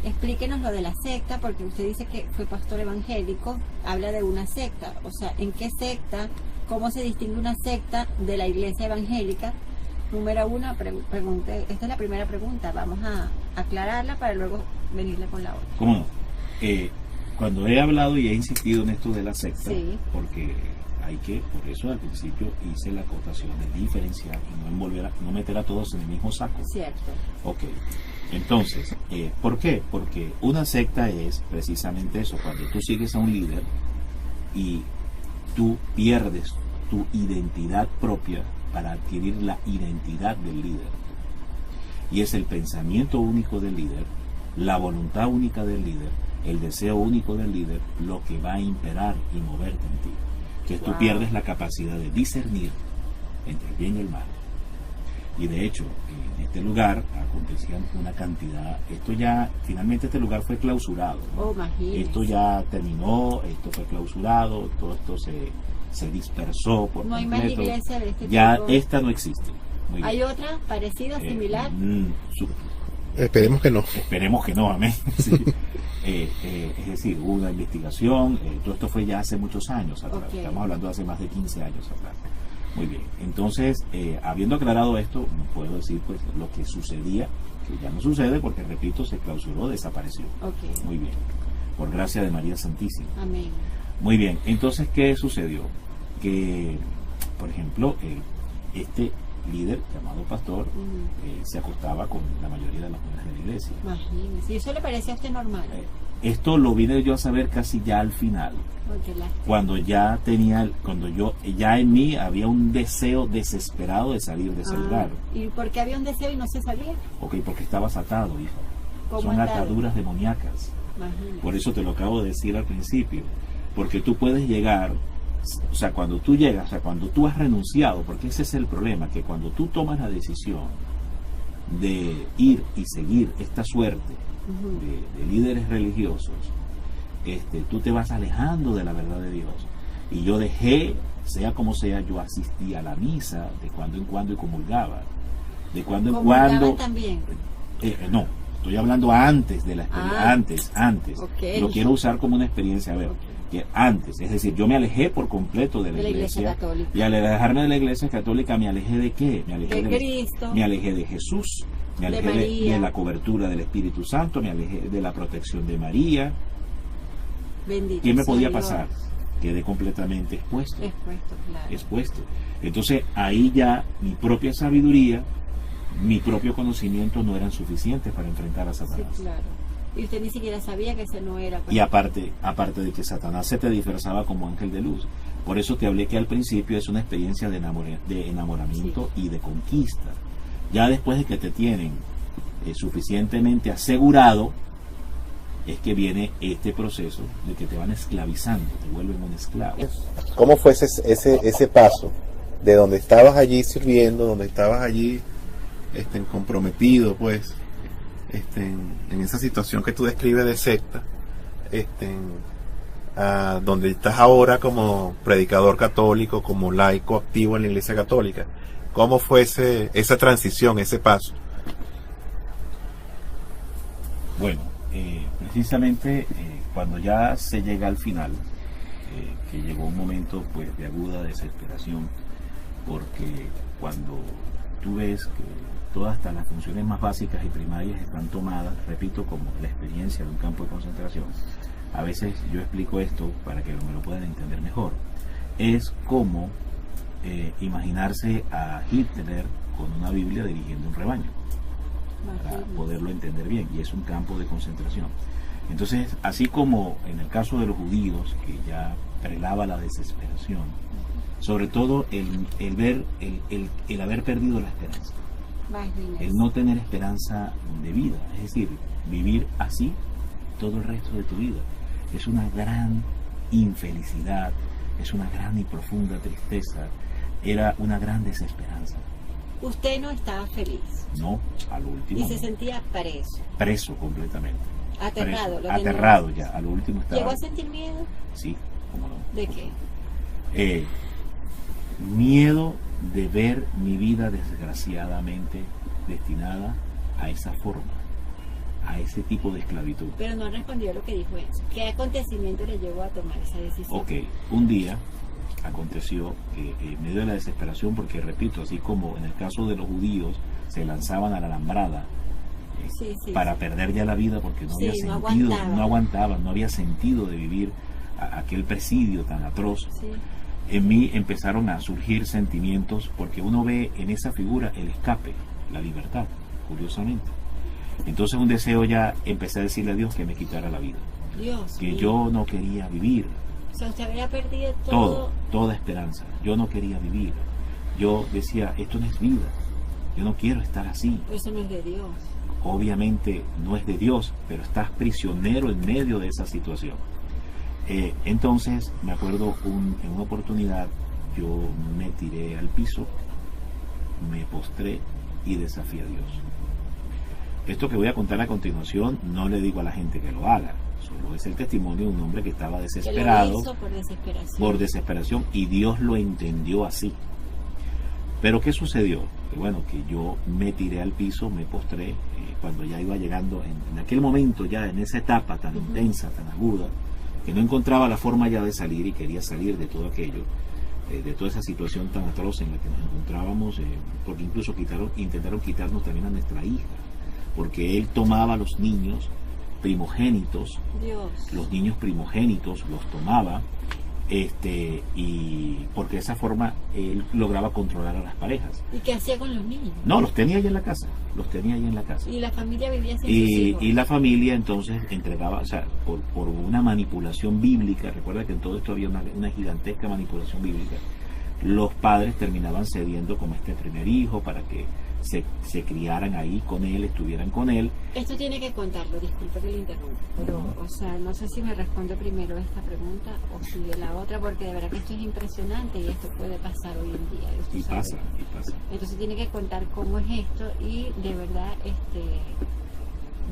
Speaker 1: explíquenos lo de la secta, porque usted dice que fue pastor evangélico, habla de una secta. O sea, ¿en qué secta? ¿Cómo se distingue una secta de la iglesia evangélica? Número uno, pregunté, esta es la primera pregunta, vamos a aclararla para luego venirle con la otra.
Speaker 2: ¿Cómo no? Cuando he hablado y he insistido en esto de la secta,
Speaker 1: sí,
Speaker 2: porque por eso al principio hice la acotación de diferenciar y no meter a todos en el mismo saco.
Speaker 1: Cierto.
Speaker 2: Ok, entonces, ¿por qué? Porque una secta es precisamente eso: cuando tú sigues a un líder y tú pierdes tu identidad propia para adquirir la identidad del líder. Y es el pensamiento único del líder, la voluntad única del líder, el deseo único del líder, lo que va a imperar y moverte en ti. Que tú pierdes la capacidad de discernir entre el bien y el mal. Y de hecho, en este lugar acontecían una cantidad, finalmente este lugar fue clausurado, ¿no?
Speaker 1: Oh, imagínese.
Speaker 2: Esto ya terminó, esto fue clausurado, todo esto se dispersó por
Speaker 1: no
Speaker 2: completo.
Speaker 1: hay más iglesia de este
Speaker 2: ya
Speaker 1: tipo.
Speaker 2: Esta no existe. Muy
Speaker 1: ¿Hay
Speaker 2: bien.
Speaker 1: otra parecida, similar?
Speaker 3: Esperemos que no.
Speaker 2: Esperemos que no, amén. Sí. Es decir, hubo una investigación, todo esto fue ya hace muchos años atrás,
Speaker 1: Okay.
Speaker 2: Estamos hablando de hace más de 15 años atrás. Muy bien, entonces, habiendo aclarado esto, puedo decir pues lo que sucedía, que ya no sucede porque, repito, se clausuró, desapareció.
Speaker 1: Okay.
Speaker 2: Muy bien. por gracia de María Santísima.
Speaker 1: Amén.
Speaker 2: Muy bien, entonces, ¿qué sucedió? Que, por ejemplo, este líder llamado pastor se acostaba con la mayoría de las mujeres de la iglesia.
Speaker 1: Imagínese. ¿Y eso le parecía a usted normal?
Speaker 2: Esto lo vine yo a saber casi ya al final, cuando ya en mí había un deseo desesperado de salir de ese lugar.
Speaker 1: ¿Y por qué había un deseo y no se salía?
Speaker 2: Ok, porque estabas atado, hijo. Son
Speaker 1: atado?
Speaker 2: ataduras demoníacas.
Speaker 1: Imagínese.
Speaker 2: Por eso te lo acabo de decir al principio, porque tú puedes llegar, o sea, cuando tú llegas, o sea, cuando tú has renunciado, porque ese es el problema, que cuando tú tomas la decisión de ir y seguir esta suerte de líderes religiosos, tú te vas alejando de la verdad de Dios. Y yo dejé, sea como sea, yo asistí a la misa de cuando en cuando y comulgaba. De cuando en cuando.
Speaker 1: También?
Speaker 2: No, estoy hablando antes de la experiencia, antes.
Speaker 1: Okay.
Speaker 2: Lo quiero usar como una experiencia, a ver, que antes, es decir, yo me alejé por completo de la iglesia católica. Y al alejarme de la iglesia católica, ¿me alejé de qué? Me alejé
Speaker 1: de Cristo.
Speaker 2: Me alejé de Jesús. Me alejé de la cobertura del Espíritu Santo, me alejé de la protección de María.
Speaker 1: Bendito.
Speaker 2: ¿Qué me podía pasar? Quedé completamente expuesto.
Speaker 1: Claro.
Speaker 2: Expuesto. Entonces ahí ya mi propia sabiduría, mi propio conocimiento no eran suficientes para enfrentar a Satanás.
Speaker 1: Sí, claro. Y usted ni siquiera sabía que ese no era.
Speaker 2: Y aparte de que Satanás se te disfrazaba como ángel de luz. Por eso te hablé que al principio es una experiencia de enamoramiento y de conquista. Ya después de que te tienen suficientemente asegurado, es que viene este proceso de que te van esclavizando, te vuelven un esclavo.
Speaker 3: ¿Cómo fue ese paso de donde estabas allí sirviendo, donde estabas allí comprometido, pues, en esa situación que tú describes de secta, a donde estás ahora como predicador católico, como laico activo en la Iglesia Católica? ¿Cómo fue esa transición, ese paso?
Speaker 2: Bueno, precisamente cuando ya se llega al final, que llegó un momento pues de aguda desesperación, porque cuando tú ves que todas hasta las funciones más básicas y primarias están tomadas, repito, como la experiencia de un campo de concentración, a veces yo explico esto para que me lo puedan entender mejor. Es como imaginarse a Hitler con una Biblia dirigiendo un rebaño, para poderlo entender bien, y es un campo de concentración. Entonces, así como en el caso de los judíos, que ya prelaba la desesperación, sobre todo el haber perdido la esperanza, el no tener esperanza de vida, es decir, vivir así todo el resto de tu vida, es una gran infelicidad, es una gran y profunda tristeza, era una gran desesperanza.
Speaker 1: Usted no estaba feliz.
Speaker 2: No, al último.
Speaker 1: Y se sentía preso.
Speaker 2: Preso completamente.
Speaker 1: Aterrado.
Speaker 2: Preso, aterrado ya, al último estaba.
Speaker 1: ¿Llegó a sentir miedo?
Speaker 2: Sí, cómo no.
Speaker 1: ¿De qué?
Speaker 2: Miedo de ver mi vida desgraciadamente destinada a esa forma, a ese tipo de esclavitud.
Speaker 1: Pero no respondió a lo que dijo eso. ¿Qué acontecimiento le llevó a tomar esa decisión?
Speaker 2: Ok, un día aconteció que en medio de la desesperación, porque repito, así como en el caso de los judíos se lanzaban a la alambrada para perder ya la vida porque no había sentido, no aguantaban, no había sentido de vivir aquel presidio tan atroz. En mí empezaron a surgir sentimientos, porque uno ve en esa figura el escape, la libertad, curiosamente. Entonces un deseo, ya empecé a decirle a Dios que me quitara la vida, que yo no quería vivir.
Speaker 1: O sea, usted había perdido
Speaker 2: toda esperanza. Yo no quería vivir. Yo decía, esto no es vida. Yo no quiero estar así.
Speaker 1: Pero eso no es de Dios.
Speaker 2: Obviamente no es de Dios, pero estás prisionero en medio de esa situación. Entonces, me acuerdo en una oportunidad, yo me tiré al piso, me postré y desafié a Dios. Esto que voy a contar a continuación, no le digo a la gente que lo haga. Solo es el testimonio de un hombre que estaba desesperado,
Speaker 1: que lo hizo
Speaker 2: por desesperación, y Dios lo entendió así. Pero ¿qué sucedió? Que bueno, que yo me tiré al piso, me postré, cuando ya iba llegando, en aquel momento ya, en esa etapa tan intensa, tan aguda, que no encontraba la forma ya de salir, y quería salir de todo aquello, de toda esa situación tan atroz en la que nos encontrábamos, porque incluso intentaron quitarnos también a nuestra hija, porque él tomaba a los niños primogénitos,
Speaker 1: Dios.
Speaker 2: los niños primogénitos los tomaba, y porque de esa forma él lograba controlar a las parejas.
Speaker 1: ¿Y qué hacía con los niños?
Speaker 2: No, los tenía allí en la casa, los tenía allí en la casa.
Speaker 1: Y la familia vivía sin sus
Speaker 2: Y,
Speaker 1: hijos.
Speaker 2: y la familia entonces entregaba, o sea, por una manipulación bíblica, recuerda que en todo esto había una gigantesca manipulación bíblica, los padres terminaban cediendo como este primer hijo para que se criaran ahí con él, estuvieran con él.
Speaker 1: Esto tiene que contarlo, disculpe que le interrumpa, pero, o sea, no sé si me responde primero esta pregunta o sigue la otra, porque de verdad que esto es impresionante y esto puede pasar hoy en día. usted
Speaker 2: Y
Speaker 1: sabe.
Speaker 2: pasa.
Speaker 1: Entonces tiene que contar cómo es esto y de verdad,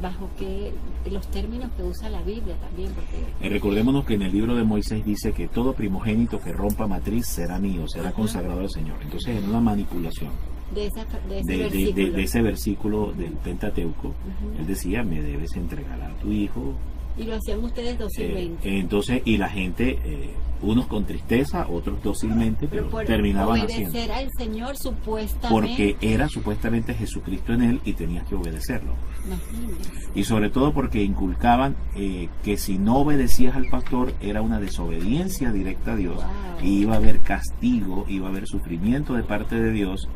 Speaker 1: bajo qué, los términos que usa la Biblia también, porque...
Speaker 2: Recordémonos que en el libro de Moisés dice que todo primogénito que rompa matriz será mío, será
Speaker 1: Ajá.
Speaker 2: consagrado al Señor. Entonces era una manipulación
Speaker 1: de ese
Speaker 2: de
Speaker 1: versículo.
Speaker 2: ese versículo del Pentateuco.
Speaker 1: Ujú.
Speaker 2: Él decía, me debes entregar a tu hijo.
Speaker 1: Y lo hacían ustedes dócilmente.
Speaker 2: Entonces, y la gente, unos con tristeza, otros dócilmente, pero
Speaker 1: por
Speaker 2: terminaban haciendo.
Speaker 1: obedecer al Señor supuestamente.
Speaker 2: Porque era supuestamente Jesucristo en él y tenías que obedecerlo.
Speaker 1: Imagínense.
Speaker 2: Y sobre todo porque inculcaban que si no obedecías al pastor era una desobediencia directa a Dios.
Speaker 1: Wow.
Speaker 2: Y iba a haber castigo, iba a haber sufrimiento de parte de Dios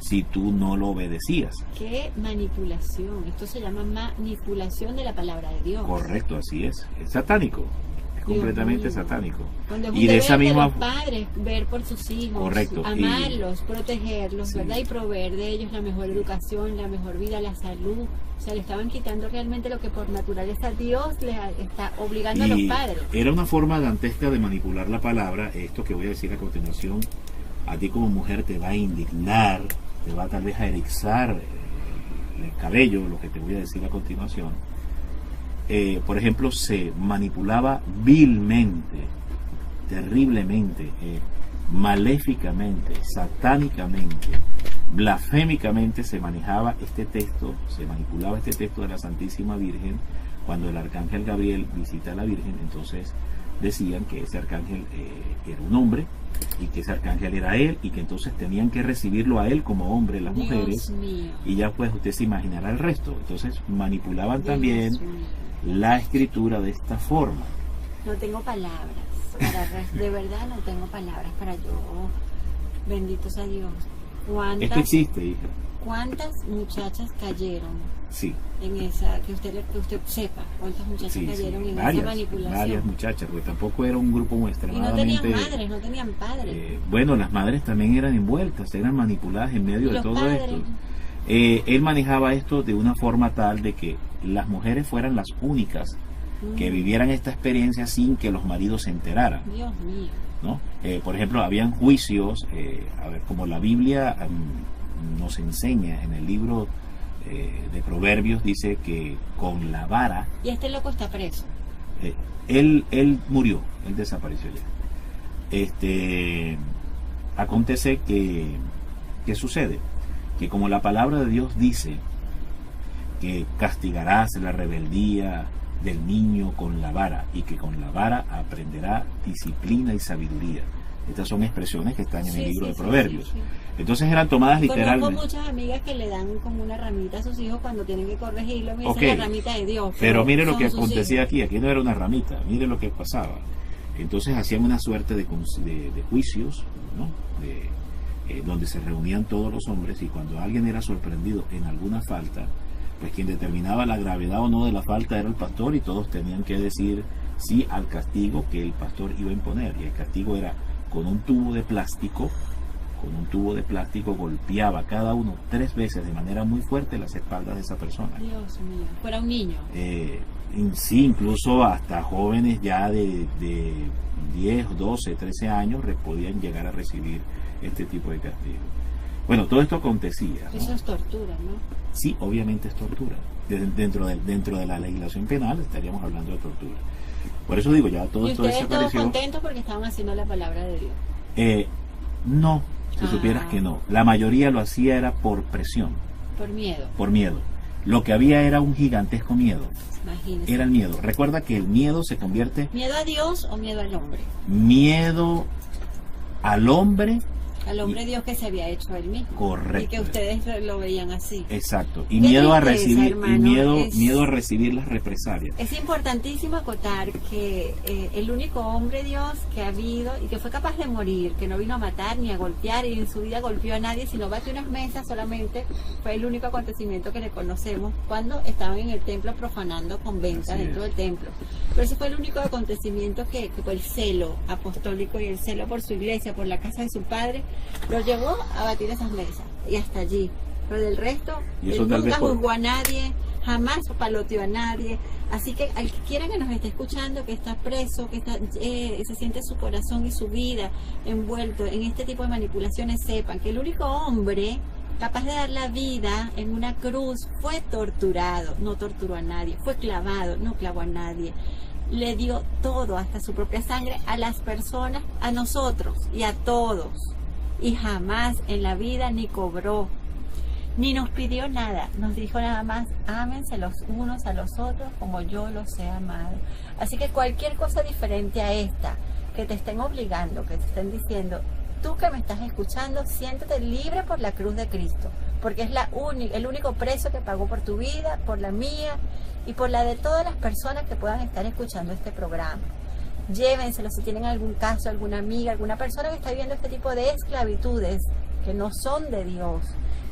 Speaker 2: si tú no lo obedecías.
Speaker 1: Qué manipulación. Esto se llama manipulación de la palabra de Dios.
Speaker 2: Correcto, así es. Es satánico. Es
Speaker 1: Dios
Speaker 2: completamente
Speaker 1: mío.
Speaker 2: satánico.
Speaker 1: Cuando es un
Speaker 2: Y de
Speaker 1: deber
Speaker 2: esa misma
Speaker 1: los padres ver por sus hijos,
Speaker 2: Correcto,
Speaker 1: amarlos, protegerlos,
Speaker 2: Sí.
Speaker 1: ¿verdad? Y proveer de ellos la mejor educación, la mejor vida, la salud. O sea, le estaban quitando realmente lo que por naturaleza Dios les está obligando a los padres.
Speaker 2: era una forma dantesca de manipular la palabra. Esto que voy a decir a continuación, a ti como mujer te va a indignar, te va tal vez a erizar el cabello, lo que te voy a decir a continuación. Por ejemplo, se manipulaba vilmente, terriblemente, maléficamente, satánicamente, blasfémicamente se manejaba este texto, se manipulaba este texto de la Santísima Virgen. Cuando el arcángel Gabriel visita a la Virgen, entonces decían que ese arcángel era un hombre y que ese arcángel era él y que entonces tenían que recibirlo a él como hombre las
Speaker 1: Dios
Speaker 2: mujeres,
Speaker 1: mío.
Speaker 2: y ya pues usted se imaginará el resto. Entonces manipulaban
Speaker 1: Dios
Speaker 2: también
Speaker 1: mío.
Speaker 2: la escritura de esta forma.
Speaker 1: No tengo palabras. De verdad no tengo palabras para yo. Bendito sea Dios.
Speaker 2: Esto existe, hija.
Speaker 1: ¿Cuántas muchachas cayeron
Speaker 2: Sí,
Speaker 1: en esa, que usted sepa, cuántas muchachas
Speaker 2: sí,
Speaker 1: cayeron en esa
Speaker 2: varias
Speaker 1: manipulación?
Speaker 2: muchachas, porque tampoco era un grupo muy
Speaker 1: Y no
Speaker 2: extremadamente...
Speaker 1: tenían madres, no tenían padres.
Speaker 2: Bueno, las madres también eran envueltas, eran manipuladas en medio
Speaker 1: ¿Y
Speaker 2: de
Speaker 1: los
Speaker 2: todo
Speaker 1: padres?
Speaker 2: esto. Él manejaba esto de una forma tal de que las mujeres fueran las únicas que vivieran esta experiencia sin que los maridos se enteraran,
Speaker 1: Dios mío.
Speaker 2: ¿no? Por ejemplo, habían juicios, como la Biblia nos enseña en el libro de Proverbios, dice que con la vara,
Speaker 1: Y este loco está preso.
Speaker 2: él murió, él desapareció ya. Acontece que sucede que como la palabra de Dios dice que castigarás la rebeldía del niño con la vara y que con la vara aprenderá disciplina y sabiduría. Estas son expresiones que están en el libro de Proverbios.
Speaker 1: sí.
Speaker 2: Entonces eran tomadas
Speaker 1: Conozco
Speaker 2: literalmente.
Speaker 1: muchas amigas que le dan como una ramita a sus hijos cuando tienen que corregirlo. Me dicen
Speaker 2: Ok.
Speaker 1: la ramita de Dios.
Speaker 2: Pero mire lo
Speaker 1: son
Speaker 2: que
Speaker 1: sus
Speaker 2: acontecía
Speaker 1: hijos.
Speaker 2: aquí no era una ramita, mire lo que pasaba. Entonces hacían una suerte de juicios, ¿no? Donde se reunían todos los hombres, y cuando alguien era sorprendido en alguna falta, pues quien determinaba la gravedad o no de la falta era el pastor, y todos tenían que decir sí al castigo que el pastor iba a imponer. Y el castigo era con un tubo de plástico, golpeaba cada uno 3 veces de manera muy fuerte las espaldas de esa persona.
Speaker 1: Dios mío. Fuera un niño.
Speaker 2: Sí, incluso hasta jóvenes ya de 10, 12, 13 años podían llegar a recibir este tipo de castigo. Bueno, todo esto acontecía, ¿no?
Speaker 1: Eso es tortura, ¿no?
Speaker 2: Sí, obviamente es tortura. Dentro de la legislación penal estaríamos hablando de tortura. Por eso digo, ya todo
Speaker 1: Y
Speaker 2: esto
Speaker 1: ustedes todos
Speaker 2: desapareció.
Speaker 1: contentos porque estaban haciendo la palabra de Dios.
Speaker 2: No, si supieras que no. La mayoría lo hacía era por presión,
Speaker 1: Por miedo.
Speaker 2: por miedo. Lo que había era un gigantesco miedo.
Speaker 1: Imagínense.
Speaker 2: Era el miedo. Recuerda que el miedo se convierte
Speaker 1: ¿Miedo a Dios o miedo al hombre?
Speaker 2: miedo al hombre
Speaker 1: al hombre Dios que se había hecho él mismo.
Speaker 2: Correcto.
Speaker 1: Y que ustedes lo veían así.
Speaker 2: Exacto. Y
Speaker 1: Qué
Speaker 2: miedo a
Speaker 1: tristeza,
Speaker 2: recibir,
Speaker 1: hermano,
Speaker 2: miedo a recibir las represalias.
Speaker 1: Es importantísimo acotar que el único hombre Dios que ha habido y que fue capaz de morir, que no vino a matar ni a golpear y en su vida golpeó a nadie, sino batió unas mesas solamente, fue el único acontecimiento que le conocemos cuando estaban en el templo profanando con venta dentro del templo. Pero ese fue el único acontecimiento que fue el celo apostólico y el celo por su iglesia, por la casa de su padre, lo llevó a batir esas mesas y hasta allí. Pero del resto, él nunca juzgó a nadie, jamás paloteó a nadie. Así que al que quiera que nos esté escuchando, que está preso, que está, se siente su corazón y su vida envuelto en este tipo de manipulaciones, sepan que el único hombre capaz de dar la vida en una cruz fue torturado, no torturó a nadie, fue clavado, no clavó a nadie. Le dio todo, hasta su propia sangre, a las personas, a nosotros y a todos. Y jamás en la vida ni cobró, ni nos pidió nada. Nos dijo nada más, ámense los unos a los otros como yo los he amado. Así que cualquier cosa diferente a esta, que te estén obligando, que te estén diciendo, tú que me estás escuchando, siéntete libre por la cruz de Cristo, porque es el único precio que pagó por tu vida, por la mía y por la de todas las personas que puedan estar escuchando este programa. Llévenselo si tienen algún caso, alguna amiga, alguna persona que está viviendo este tipo de esclavitudes que no son de Dios,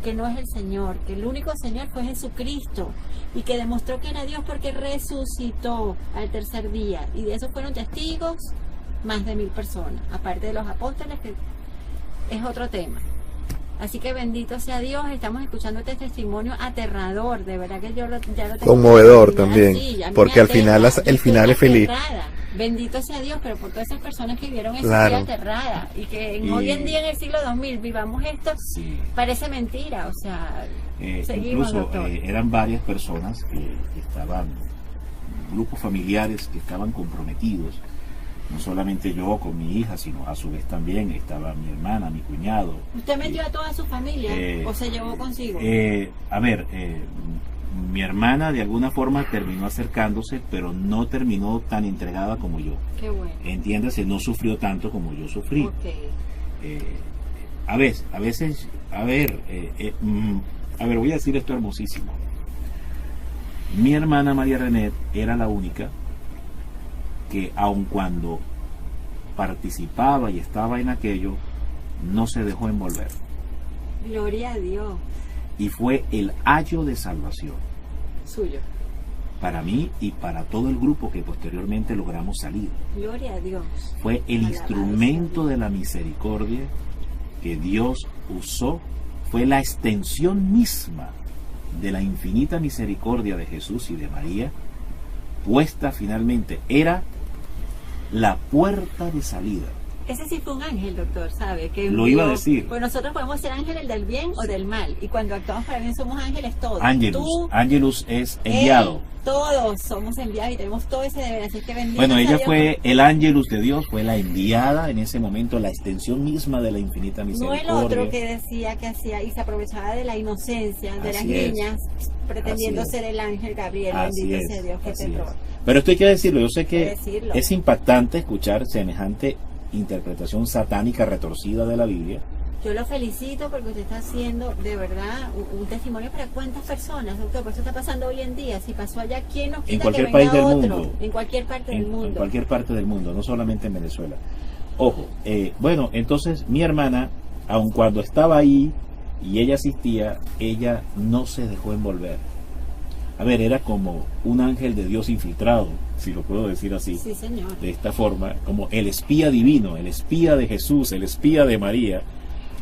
Speaker 1: que no es el Señor, que el único Señor fue Jesucristo y que demostró que era Dios porque resucitó al tercer día, y de eso fueron testigos más de 1000 personas, aparte de los apóstoles, que es otro tema. Así que bendito sea Dios, estamos escuchando este testimonio aterrador, de verdad que ya lo tengo
Speaker 3: conmovedor también, porque al final el final es feliz.
Speaker 1: Bendito sea Dios, pero por todas esas personas que vieron eso,
Speaker 3: claro,
Speaker 1: aterrada, y que hoy en día en el siglo 2000 vivamos esto, parece mentira, o sea, seguimos,
Speaker 2: incluso eran varias personas que estaban, grupos familiares que estaban comprometidos. No solamente yo con mi hija, sino a su vez también estaba mi hermana, mi cuñado.
Speaker 1: ¿Usted metió a toda su familia o se llevó consigo?
Speaker 2: Mi hermana de alguna forma terminó acercándose, pero no terminó tan entregada como yo.
Speaker 1: Qué bueno.
Speaker 2: Entiéndase, no sufrió tanto como yo sufrí.
Speaker 1: Okay.
Speaker 2: Voy a decir esto hermosísimo. Mi hermana María René era la única que, aun cuando participaba y estaba en aquello, no se dejó envolver.
Speaker 1: Gloria a Dios.
Speaker 2: Y fue el ayo de salvación
Speaker 1: suyo,
Speaker 2: para mí y para todo el grupo que posteriormente logramos salir.
Speaker 1: Gloria a Dios.
Speaker 2: Fue el instrumento de la misericordia que Dios usó, fue la extensión misma de la infinita misericordia de Jesús y de María, puesta finalmente, era la puerta de salida.
Speaker 1: Ese sí fue un ángel, doctor, ¿sabe? Que
Speaker 2: lo iba a decir.
Speaker 1: Pues nosotros podemos ser ángeles del bien o del mal, y cuando actuamos para bien somos ángeles todos.
Speaker 2: Ángelus es enviado.
Speaker 1: Todos somos enviados y tenemos todo ese deber, así que bendito.
Speaker 2: Bueno, ella fue el ángelus de Dios, fue la enviada en ese momento, la extensión misma de la infinita misericordia.
Speaker 1: No el otro que decía que hacía y se aprovechaba de la inocencia de las niñas, pretendiendo ser el ángel Gabriel. Bendito sea Dios, qué terror.
Speaker 2: Pero esto hay que decirlo, yo sé que es impactante escuchar semejante interpretación satánica retorcida de la Biblia.
Speaker 1: Yo lo felicito porque usted está haciendo de verdad un testimonio para cuántas personas, doctor, por eso está pasando hoy en día. Si pasó allá, ¿quién nos quita
Speaker 2: en cualquier
Speaker 1: que
Speaker 2: país
Speaker 1: venga
Speaker 2: del
Speaker 1: otro?
Speaker 2: mundo,
Speaker 1: en cualquier parte del mundo,
Speaker 2: en cualquier parte del mundo, no solamente en Venezuela. Ojo, bueno, entonces mi hermana, aun cuando estaba ahí y ella asistía, ella no se dejó envolver. A ver, era como un ángel de Dios infiltrado, si lo puedo decir así.
Speaker 1: Sí, señor.
Speaker 2: De esta forma, como el espía divino, el espía de Jesús, el espía de María.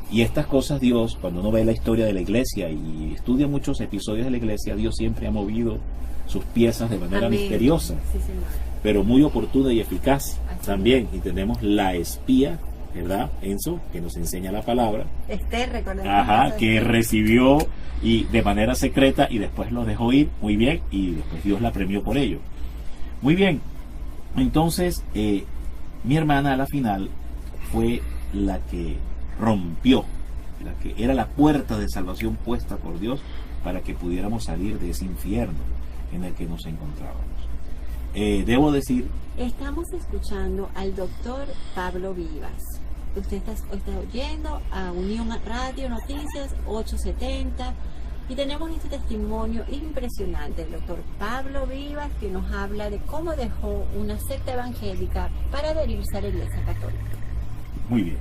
Speaker 2: Y estas cosas Dios, cuando uno ve la historia de la iglesia y estudia muchos episodios de la iglesia, Dios siempre ha movido sus piezas de manera misteriosa,
Speaker 1: sí, señor,
Speaker 2: pero muy oportuna y eficaz.
Speaker 1: Así
Speaker 2: también. Y tenemos la espía, ¿verdad, Enzo? Que nos enseña la palabra.
Speaker 1: Recordemos.
Speaker 2: Que recibió y de manera secreta y después lo dejó ir, muy bien, y después Dios la premió por ello. Muy bien, entonces mi hermana a la final fue la que rompió, la que era la puerta de salvación puesta por Dios para que pudiéramos salir de ese infierno en el que nos encontrábamos. Debo decir...
Speaker 1: Estamos escuchando al doctor Pablo Vivas. usted está oyendo a Unión Radio Noticias 870 y tenemos este testimonio impresionante del doctor Pablo Vivas, que nos habla de cómo dejó una secta evangélica para adherirse a la Iglesia Católica.
Speaker 2: Muy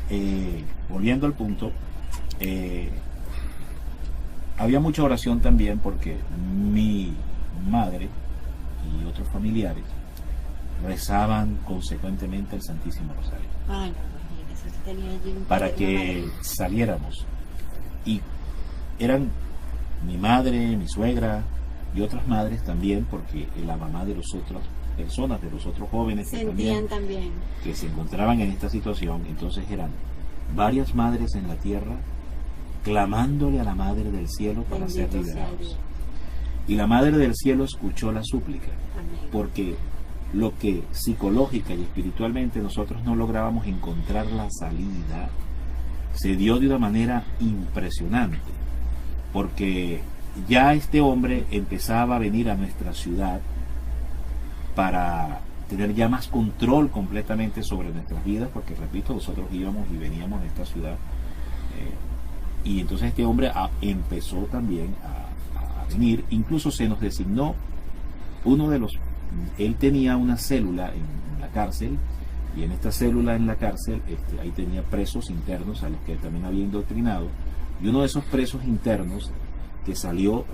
Speaker 2: bien. Volviendo al punto, había mucha oración también porque mi madre y otros familiares rezaban consecuentemente el Santísimo Rosario.
Speaker 1: Ay, no, imagínese, usted tenía allí un
Speaker 2: para que saliéramos. Y eran mi madre, mi suegra y otras madres también, porque la mamá de las otras personas, de los otros jóvenes
Speaker 1: sentían también
Speaker 2: que se encontraban en esta situación. Entonces eran varias madres en la tierra clamándole a la Madre del Cielo para ser liberados. Y la Madre del Cielo escuchó la súplica.
Speaker 1: Amén.
Speaker 2: Porque lo que psicológica y espiritualmente nosotros no lográbamos encontrar la salida, se dio de una manera impresionante, porque ya este hombre empezaba a venir a nuestra ciudad para tener ya más control completamente sobre nuestras vidas, porque repito, nosotros íbamos y veníamos de esta ciudad, y entonces este hombre empezó también a venir. Incluso se nos designó él tenía una célula en la cárcel, y en esta célula en la cárcel ahí tenía presos internos a los que también había indoctrinado, y uno de esos presos internos que salió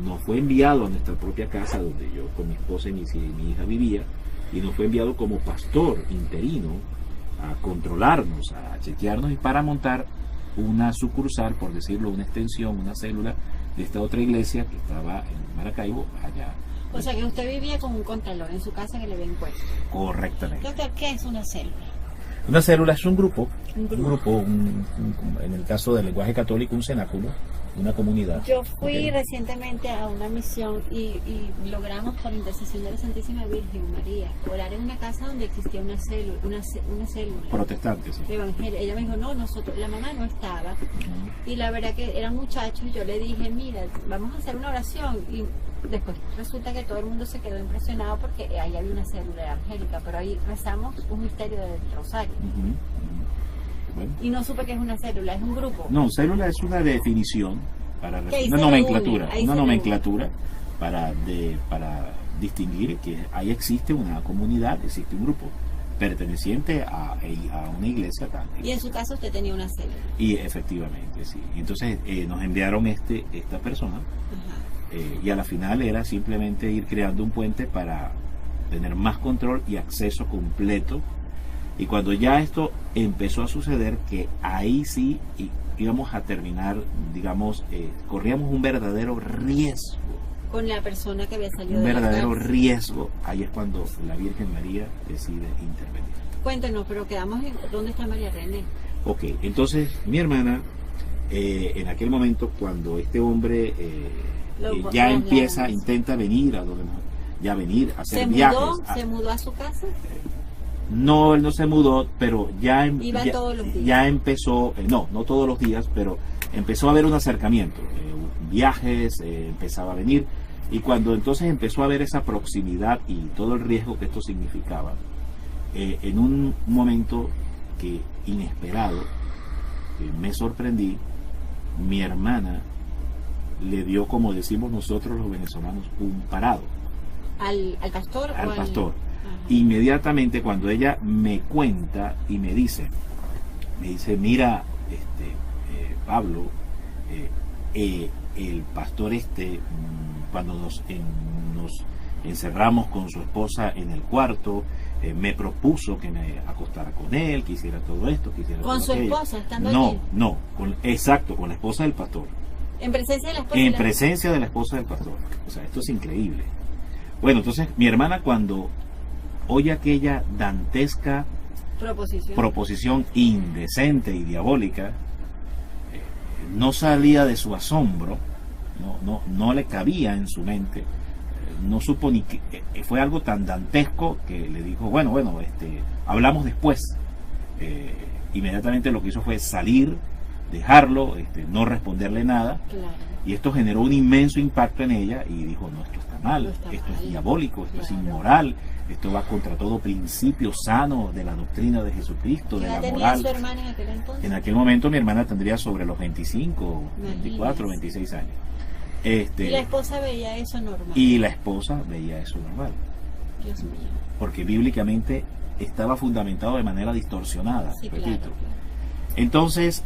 Speaker 2: nos fue enviado a nuestra propia casa donde yo con mi esposa y mi hija vivía, y nos fue enviado como pastor interino a controlarnos, a chequearnos y para montar una sucursal, por decirlo, una extensión, una célula de esta otra iglesia que estaba en Maracaibo, allá.
Speaker 1: O sea que usted vivía con un contralor en su casa que le había impuesto.
Speaker 2: Correctamente.
Speaker 1: Doctor, ¿qué es una célula?
Speaker 2: Una célula es un grupo, en el caso del lenguaje católico, un cenáculo, una comunidad.
Speaker 1: Yo fui
Speaker 2: Okay.
Speaker 1: recientemente a una misión y logramos, por intercesión de la Santísima Virgen María, orar en una casa donde existía una célula, una célula
Speaker 2: Protestantes, sí.
Speaker 1: evangelio. Ella me dijo, no, la mamá no estaba. Y la verdad que eran muchachos, y yo le dije, mira, vamos a hacer una oración. Y después resulta que todo el mundo se quedó impresionado porque ahí había una célula evangélica, pero ahí rezamos un misterio del rosario.
Speaker 2: Bueno.
Speaker 1: Y no supe que es una célula, es un grupo.
Speaker 2: No, célula es una definición, para
Speaker 1: Que ahí
Speaker 2: una
Speaker 1: se
Speaker 2: nomenclatura,
Speaker 1: reúne, ahí
Speaker 2: una
Speaker 1: se
Speaker 2: nomenclatura para distinguir que ahí existe una comunidad, existe un grupo perteneciente a una iglesia también.
Speaker 1: Y en su caso usted tenía una célula.
Speaker 2: Y efectivamente, sí. Entonces nos enviaron esta persona.
Speaker 1: Ajá.
Speaker 2: Y a la final era simplemente ir creando un puente para tener más control y acceso completo. Y cuando ya esto empezó a suceder, que ahí sí íbamos a terminar, digamos, corríamos un verdadero riesgo.
Speaker 1: Con la persona que había salido
Speaker 2: Un
Speaker 1: de la
Speaker 2: verdadero
Speaker 1: cárcel.
Speaker 2: riesgo. Ahí es cuando la Virgen María decide intervenir.
Speaker 1: Cuéntenos, pero quedamos en... ¿Dónde está María René?
Speaker 2: Ok, entonces mi hermana, en aquel momento cuando este hombre ya intenta venir a donde ya venir a hacer viajes.
Speaker 1: ¿Se mudó a su casa?
Speaker 2: No, él no se mudó, pero
Speaker 1: Iba todos los días.
Speaker 2: Ya empezó, no todos los días, pero empezó a haber un acercamiento, viajes, empezaba a venir, y cuando entonces empezó a haber esa proximidad y todo el riesgo que esto significaba, en un momento inesperado, me sorprendí, mi hermana le dio, como decimos nosotros los venezolanos, un parado.
Speaker 1: ¿Al pastor?
Speaker 2: Al pastor.
Speaker 1: Ajá.
Speaker 2: Inmediatamente cuando ella me cuenta y me dice, mira, Pablo, el pastor cuando nos encerramos con su esposa en el cuarto, me propuso que me acostara con él, que hiciera todo esto, que hiciera todo
Speaker 1: ¿Con su
Speaker 2: aquello.
Speaker 1: esposa estando allí?
Speaker 2: No, exacto, con la esposa del pastor.
Speaker 1: ¿En presencia de la esposa?
Speaker 2: En presencia de la esposa del pastor. O sea, esto es increíble. Bueno, entonces mi hermana, cuando oye aquella dantesca proposición indecente y diabólica, no salía de su asombro, no le cabía en su mente, no supo ni que fue algo tan dantesco que le dijo, bueno, hablamos después. Inmediatamente lo que hizo fue salir, dejarlo, no responderle nada.
Speaker 1: Claro.
Speaker 2: Y esto generó un inmenso impacto en ella y dijo, no, esto está mal,
Speaker 1: No está
Speaker 2: esto
Speaker 1: mal.
Speaker 2: es diabólico, esto es
Speaker 1: Claro.
Speaker 2: inmoral, esto va contra todo principio sano de la doctrina de Jesucristo,
Speaker 1: ¿Qué
Speaker 2: de
Speaker 1: edad
Speaker 2: la
Speaker 1: tenía
Speaker 2: moral.
Speaker 1: su hermana en aquel entonces?
Speaker 2: En aquel momento mi hermana tendría sobre los 25,
Speaker 1: Imagínese.
Speaker 2: 24, 26 años.
Speaker 1: Y la esposa veía eso normal.
Speaker 2: Y la esposa veía eso normal,
Speaker 1: Dios mío.
Speaker 2: porque bíblicamente estaba fundamentado de manera distorsionada,
Speaker 1: Sí,
Speaker 2: repito.
Speaker 1: claro, claro.
Speaker 2: Entonces,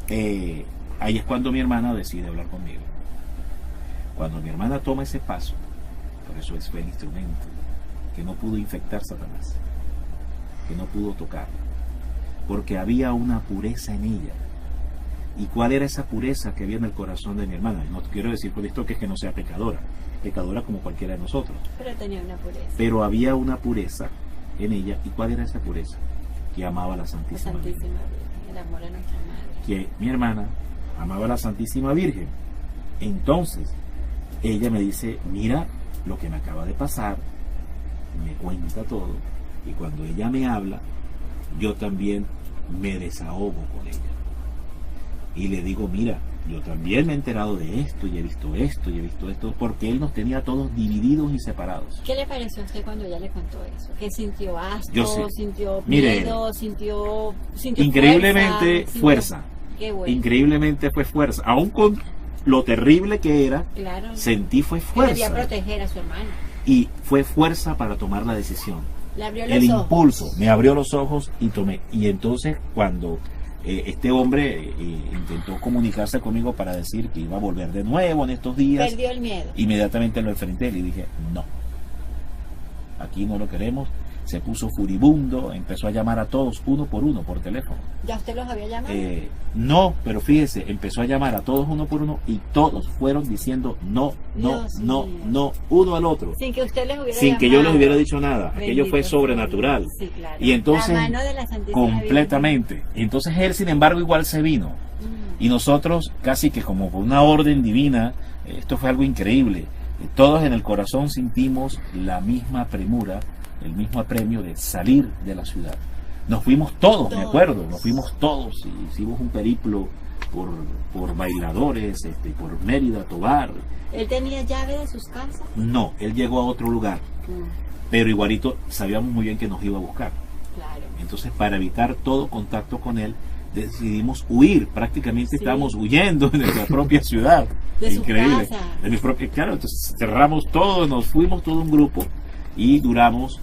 Speaker 2: ahí es cuando mi hermana decide hablar conmigo. Cuando mi hermana toma ese paso, por eso fue el instrumento, que no pudo infectar Satanás, que no pudo tocar, porque había una pureza en ella. ¿Y cuál era esa pureza que había en el corazón de mi hermana? No quiero decir con esto que es que no sea pecadora, pecadora como cualquiera de nosotros,
Speaker 1: Pero tenía una pureza.
Speaker 2: pero había una pureza en ella. ¿Y cuál era esa pureza? Que amaba a la
Speaker 1: La
Speaker 2: Santísima Virgen.
Speaker 1: Santísima Virgen, el amor a nuestra madre.
Speaker 2: Que mi hermana amaba a la Santísima Virgen. Entonces, ella me dice, mira lo que me acaba de pasar, me cuenta todo, y cuando ella me habla, yo también me desahogo con ella. Y le digo, mira, yo también me he enterado de esto, y he visto esto, y he visto esto, porque él nos tenía a todos divididos y separados.
Speaker 1: ¿Qué le pareció a usted cuando ella le contó eso? ¿Qué sintió?
Speaker 2: Yo
Speaker 1: ¿Asco?
Speaker 2: sé.
Speaker 1: ¿Sintió
Speaker 2: Mire,
Speaker 1: miedo? ¿Sintió
Speaker 2: Increíblemente fuerza.
Speaker 1: Qué bueno.
Speaker 2: Increíblemente fue fuerza. Aún con lo terrible que era,
Speaker 1: Claro.
Speaker 2: sentí fue
Speaker 1: Que debía
Speaker 2: fuerza.
Speaker 1: proteger a su hermano.
Speaker 2: Y fue fuerza para tomar la decisión.
Speaker 1: Le abrió
Speaker 2: El
Speaker 1: los ojos.
Speaker 2: impulso me abrió los ojos y tomé. Y entonces cuando este hombre intentó comunicarse conmigo para decir que iba a volver de nuevo en estos días,
Speaker 1: Perdió el miedo.
Speaker 2: inmediatamente lo enfrenté y le dije, no, aquí no lo queremos. Se puso furibundo, empezó a llamar a todos uno por uno por teléfono.
Speaker 1: ¿Ya usted los había llamado?
Speaker 2: No, pero fíjese, empezó a llamar a todos uno por uno y todos fueron diciendo no, no,
Speaker 1: Dios
Speaker 2: no,
Speaker 1: mío.
Speaker 2: no, uno al otro.
Speaker 1: Sin que usted les hubiera
Speaker 2: Sin que yo les
Speaker 1: llamado.
Speaker 2: hubiera dicho nada. Aquello
Speaker 1: Bendito
Speaker 2: fue
Speaker 1: sea
Speaker 2: sobrenatural.
Speaker 1: Dios. Sí, claro.
Speaker 2: Y entonces,
Speaker 1: La mano de la Santísima
Speaker 2: completamente. Y entonces él, sin embargo, igual se vino.
Speaker 1: Virgen.
Speaker 2: Y nosotros, casi que como por una orden divina, esto fue algo increíble. Todos en el corazón sentimos la misma premura, el mismo apremio de salir de la ciudad. Nos fuimos todos, me acuerdo, nos fuimos todos y hicimos un periplo por Bailadores, por Mérida, Tobar.
Speaker 1: ¿Él tenía llave de sus casas?
Speaker 2: No, él llegó a otro lugar, pero igualito sabíamos muy bien que nos iba a buscar.
Speaker 1: Claro.
Speaker 2: Entonces, para evitar todo contacto con él, decidimos huir. Prácticamente
Speaker 1: Sí.
Speaker 2: estábamos huyendo de nuestra propia ciudad.
Speaker 1: De su
Speaker 2: Increíble.
Speaker 1: casa.
Speaker 2: De mi propia, claro, entonces cerramos todo, nos fuimos todo un grupo y duramos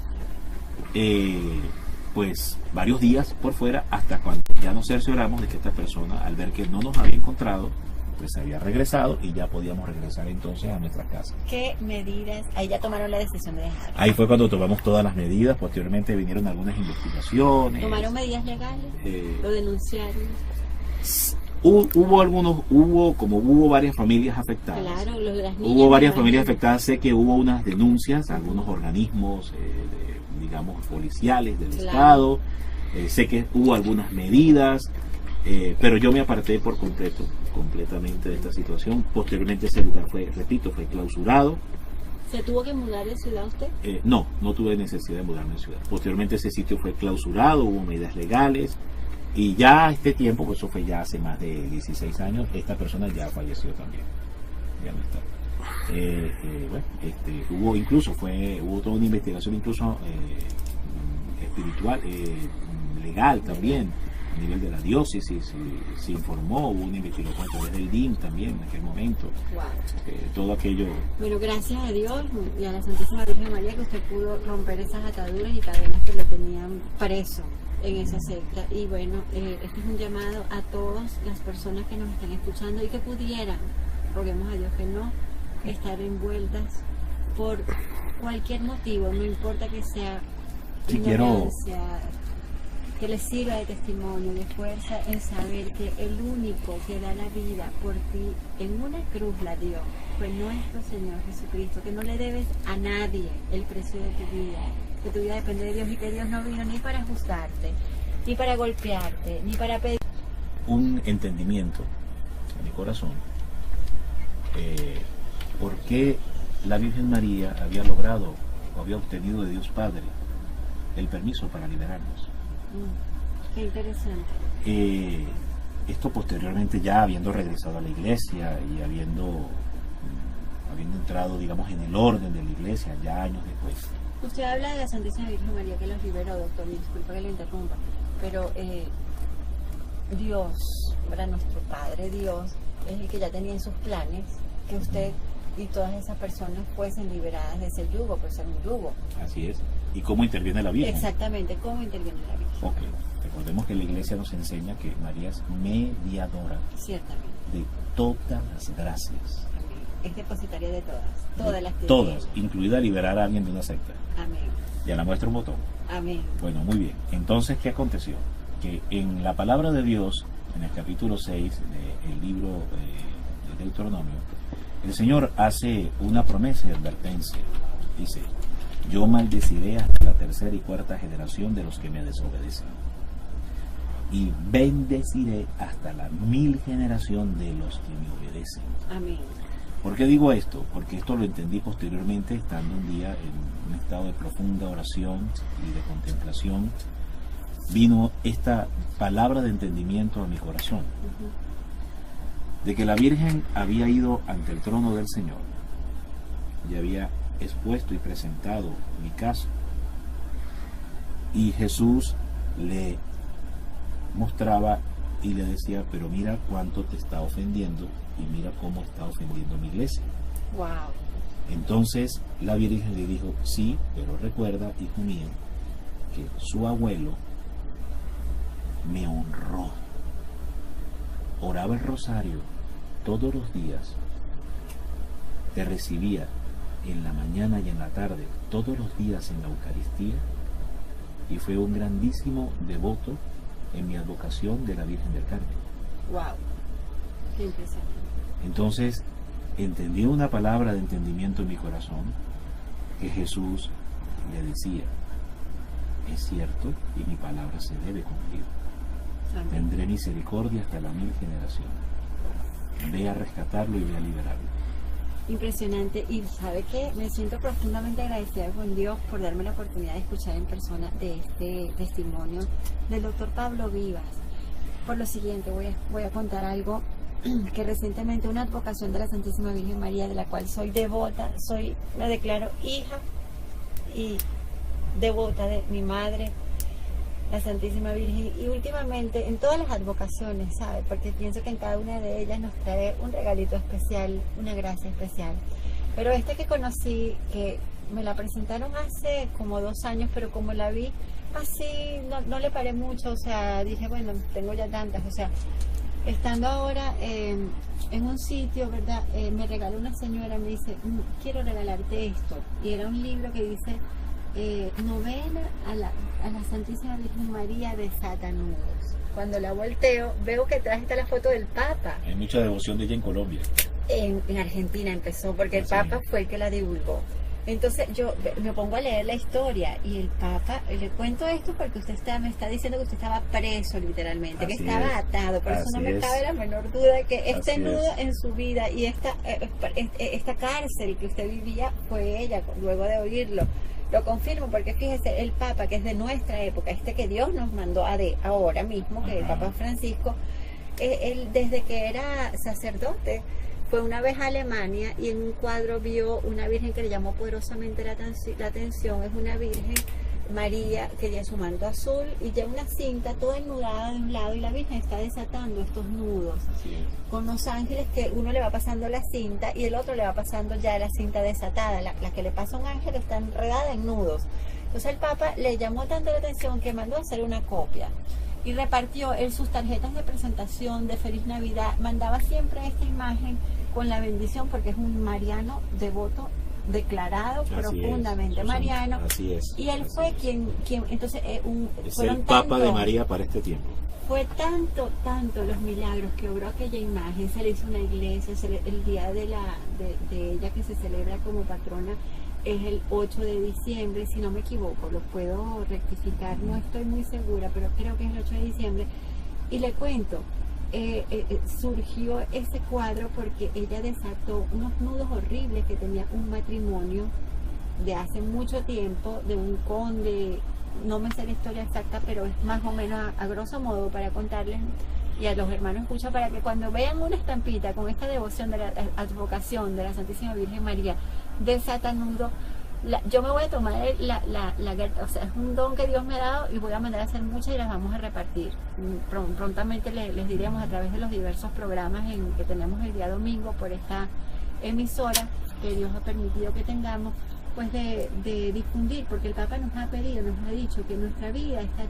Speaker 2: pues varios días por fuera hasta cuando ya nos cercioramos de que esta persona, al ver que no nos había encontrado, pues había regresado y ya podíamos regresar entonces a nuestra casa.
Speaker 1: ¿Qué medidas? Ahí ya tomaron la decisión de dejar.
Speaker 2: Ahí fue cuando tomamos todas las medidas. Posteriormente vinieron algunas investigaciones.
Speaker 1: ¿Tomaron medidas legales? ¿Lo denunciaron?
Speaker 2: Hubo varias familias afectadas.
Speaker 1: Claro, los de las niñas.
Speaker 2: Hubo varias
Speaker 1: me
Speaker 2: familias
Speaker 1: imagino.
Speaker 2: afectadas. Sé que hubo unas denuncias a algunos organismos, digamos, policiales del
Speaker 1: Claro.
Speaker 2: Estado. Sé que hubo algunas medidas, pero yo me aparté por completamente de esta situación. Posteriormente ese lugar fue clausurado.
Speaker 1: ¿Se tuvo que mudar de ciudad usted?
Speaker 2: No tuve necesidad de mudarme de ciudad. Posteriormente ese sitio fue clausurado, hubo medidas legales. Y ya a este tiempo, pues eso fue ya hace más de 16 años, esta persona ya falleció también. Ya no está. Hubo toda una investigación incluso espiritual, legal también, a nivel de la diócesis, se informó, hubo una investigación a través del DIM también en aquel momento.
Speaker 1: Wow.
Speaker 2: Todo aquello.
Speaker 1: Bueno, gracias a Dios y a la Santísima Virgen María que usted pudo romper esas ataduras y cadenas que lo tenían preso en esa secta. Y bueno, este es un llamado a todas las personas que nos están escuchando y que pudieran, roguemos a Dios que no, estar envueltas por cualquier motivo, no importa que sea
Speaker 2: Sí, quiero-
Speaker 1: ignorancia, que les sirva de testimonio, de fuerza en saber que el único que da la vida por ti en una cruz la dio fue nuestro Señor Jesucristo, que no le debes a nadie el precio de tu vida, que tu vida depende de Dios y que Dios no vino ni para juzgarte, ni para golpearte, ni para pedir.
Speaker 2: Un entendimiento en mi corazón por qué la Virgen María había logrado o había obtenido de Dios Padre el permiso para liberarnos.
Speaker 1: Qué interesante.
Speaker 2: Esto posteriormente, ya habiendo regresado a la iglesia y habiendo habiendo entrado, digamos, en el orden de la iglesia ya años después.
Speaker 1: Usted habla de la Santísima Virgen María que los liberó, doctor, y disculpa que lo interrumpa, pero Dios, ¿verdad? Nuestro Padre Dios, es el que ya tenía en sus planes que usted y todas esas personas fuesen liberadas de ese yugo, pues era un yugo.
Speaker 2: Así es. ¿Y cómo interviene la Virgen?
Speaker 1: Exactamente, ¿cómo interviene la Virgen?
Speaker 2: Ok, recordemos que la iglesia nos enseña que María es mediadora
Speaker 1: Ciertamente.
Speaker 2: de todas las gracias.
Speaker 1: Amén. Es depositaria de todas las que
Speaker 2: Todas, incluida liberar a alguien de una secta.
Speaker 1: Amén.
Speaker 2: Ya la muestra un botón.
Speaker 1: Amén.
Speaker 2: Bueno, muy bien. Entonces, ¿qué aconteció? Que en la palabra de Dios, en el capítulo 6 del libro de Deuteronomio, el Señor hace una promesa de advertencia. Dice: yo maldeciré hasta la tercera y cuarta generación de los que me desobedecen, y bendeciré hasta la 1000 generación de los que me obedecen.
Speaker 1: Amén.
Speaker 2: ¿Por qué digo esto? Porque esto lo entendí posteriormente, estando un día en un estado de profunda oración y de contemplación. Vino esta palabra de entendimiento a mi corazón, de que la Virgen había ido ante el trono del Señor y había expuesto y presentado mi caso, y Jesús le mostraba y le decía: pero mira cuánto te está ofendiendo y mira cómo está ofendiendo mi iglesia.
Speaker 1: Wow.
Speaker 2: Entonces la Virgen le dijo: sí, pero recuerda, hijo mío, que su abuelo me honró, oraba el rosario todos los días, te recibía en la mañana y en la tarde, todos los días en la Eucaristía, y fue un grandísimo devoto en mi advocación de la Virgen del Carmen.
Speaker 1: Wow. Qué impresionante.
Speaker 2: Entonces entendí una palabra de entendimiento en mi corazón, que Jesús le decía: es cierto, y mi palabra se debe cumplir.
Speaker 1: Amén.
Speaker 2: Tendré misericordia hasta la 1000 generación. Ve a rescatarlo y ve a liberarlo.
Speaker 1: Impresionante. Y ¿sabe qué? Me siento profundamente agradecida con Dios por darme la oportunidad de escuchar en persona de este testimonio del doctor Pablo Vivas. Por lo siguiente, voy a contar algo que recientemente, una advocación de la Santísima Virgen María, de la cual soy devota, me declaro hija y devota de mi madre, la Santísima Virgen, y últimamente en todas las advocaciones, ¿sabe? Porque pienso que en cada una de ellas nos trae un regalito especial, una gracia especial. Pero esta que conocí, que me la presentaron hace como 2 años, pero como la vi así, no le paré mucho, o sea, dije, bueno, tengo ya tantas, o sea, estando ahora en un sitio, ¿verdad? Me regaló una señora, me dice: quiero regalarte esto, y era un libro que dice novena a la Santísima Virgen María de Satanudos. Cuando la volteo, veo que atrás está la foto del Papa.
Speaker 2: Hay mucha devoción de ella en Colombia.
Speaker 1: En Argentina empezó, porque el Papa fue el que la divulgó. Entonces yo me pongo a leer la historia, y el Papa, le cuento esto porque me está diciendo que usted estaba preso literalmente, que estaba atado, por eso no me cabe la menor duda de que este nudo en su vida y esta cárcel que usted vivía fue ella, luego de oírlo. Lo confirmo porque fíjese, el Papa, que es de nuestra época, que Dios nos mandó ahora mismo, que el Papa Francisco, él desde que era sacerdote fue una vez a Alemania y en un cuadro vio una virgen que le llamó poderosamente la atención. Es una virgen María que lleva su manto azul y lleva una cinta toda ennudada de un lado, y la virgen está desatando estos nudos con los ángeles, que uno le va pasando la cinta y el otro le va pasando ya la cinta desatada. La que le pasa a un ángel está enredada en nudos. Entonces el Papa le llamó tanto la atención que mandó a hacer una copia y repartió en sus tarjetas de presentación de Feliz Navidad. Mandaba siempre esta imagen con la bendición, porque es un mariano devoto declarado, así profundamente mariano.
Speaker 2: Así es.
Speaker 1: Y él fue quien entonces
Speaker 2: es el Papa de María para este tiempo.
Speaker 1: Fue tanto los milagros que obró aquella imagen. Se le hizo una iglesia, el día de ella, que se celebra como patrona, es el 8 de diciembre, si no me equivoco, lo puedo rectificar, no estoy muy segura, pero creo que es el 8 de diciembre. Y le cuento, surgió ese cuadro porque ella desató unos nudos horribles que tenía un matrimonio de hace mucho tiempo, de un conde, no me sé la historia exacta, pero es más o menos a grosso modo para contarles. y a los hermanos escucha para que cuando vean una estampita con esta devoción de la advocación de la Santísima Virgen María, desatanudo, yo me voy a tomar o sea, es un don que Dios me ha dado y voy a mandar a hacer muchas y las vamos a repartir. Prontamente les diremos a través de los diversos programas que tenemos el día domingo por esta emisora que Dios ha permitido que tengamos, pues de difundir, porque el Papa nos ha pedido, nos ha dicho que nuestra vida está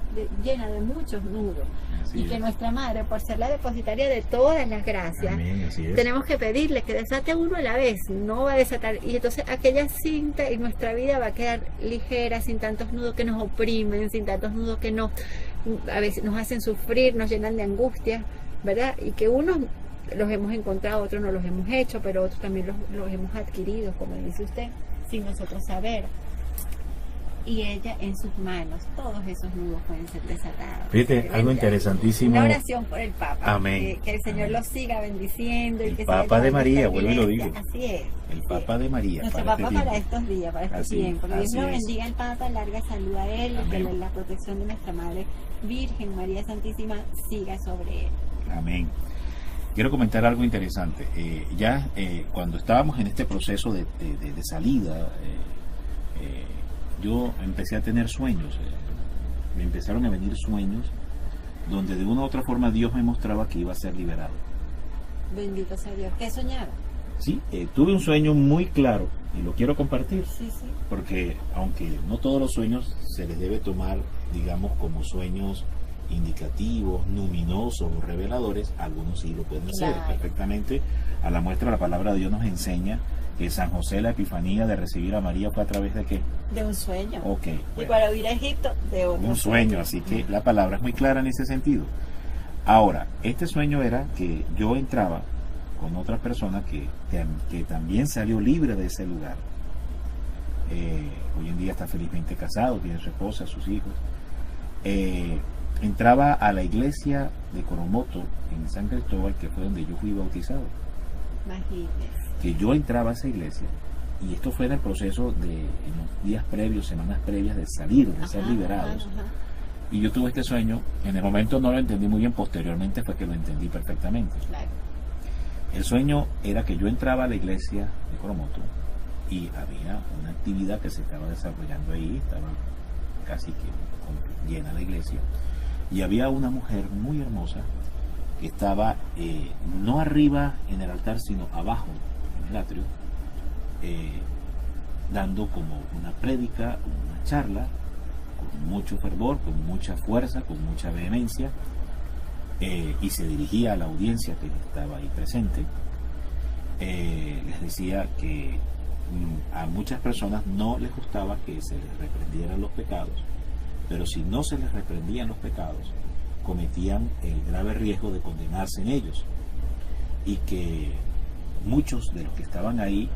Speaker 1: llena de muchos nudos. Así y que nuestra Madre, por ser la depositaria de todas las gracias,
Speaker 2: amén, así es,
Speaker 1: tenemos que pedirle que desate uno a la vez, no va a desatar, y entonces aquella cinta y nuestra vida va a quedar ligera, sin tantos nudos que nos oprimen, sin tantos nudos que a veces nos hacen sufrir, nos llenan de angustia, ¿verdad? Y que unos los hemos encontrado, otros no los hemos hecho, pero otros también los hemos adquirido, como dice usted, sin nosotros saber. Y ella en sus manos, todos esos nudos pueden ser desatados.
Speaker 2: Fíjate, algo interesantísimo.
Speaker 1: Una oración por el Papa.
Speaker 2: Amén.
Speaker 1: Que el Señor lo siga bendiciendo.
Speaker 2: El Papa de María, vuelvo y lo digo.
Speaker 1: Así es.
Speaker 2: El Papa de María.
Speaker 1: Nuestro Papa para estos días, para este tiempo. Que Dios lo bendiga al Papa, larga salud a él, y que la protección de nuestra Madre Virgen María Santísima siga sobre él.
Speaker 2: Amén. Quiero comentar algo interesante. Cuando estábamos en este proceso de salida, yo empecé a tener sueños. Me empezaron a venir sueños donde de una u otra forma Dios me mostraba que iba a ser liberado.
Speaker 1: Bendito sea Dios. ¿Qué soñaba?
Speaker 2: Sí, tuve un sueño muy claro y lo quiero compartir.
Speaker 1: Sí.
Speaker 2: Porque aunque no todos los sueños se les debe tomar, digamos, como sueños indicativos, luminosos o reveladores, algunos sí lo pueden ser perfectamente. A la muestra, la palabra de Dios nos enseña que San José, la epifanía de recibir a María fue a través de ¿qué?
Speaker 1: De un sueño.
Speaker 2: Ok.
Speaker 1: Y para huir a Egipto, de otro
Speaker 2: un sueño. Así que la palabra es muy clara en ese sentido. Ahora, este sueño era que yo entraba con otra persona que también salió libre de ese lugar. Hoy en día está felizmente casado, tiene su esposa, sus hijos. Entraba a la iglesia de Coromoto en San Cristóbal, que fue donde yo fui bautizado.
Speaker 1: Imagínese.
Speaker 2: Que yo entraba a esa iglesia, y esto fue en el proceso en los días previos, semanas previas de salir, de ser liberados. Y yo tuve este sueño, en el momento no lo entendí muy bien, posteriormente fue que lo entendí perfectamente.
Speaker 1: Claro.
Speaker 2: El sueño era que yo entraba a la iglesia de Coromoto y había una actividad que se estaba desarrollando ahí, estaba casi que llena la iglesia. Y había una mujer muy hermosa que estaba no arriba en el altar, sino abajo en el atrio, dando como una prédica, una charla, con mucho fervor, con mucha fuerza, con mucha vehemencia, y se dirigía a la audiencia que estaba ahí presente. Les decía que a muchas personas no les gustaba que se les reprendieran los pecados, pero si no se les reprendían los pecados, cometían el grave riesgo de condenarse en ellos, y que muchos de los que estaban ahí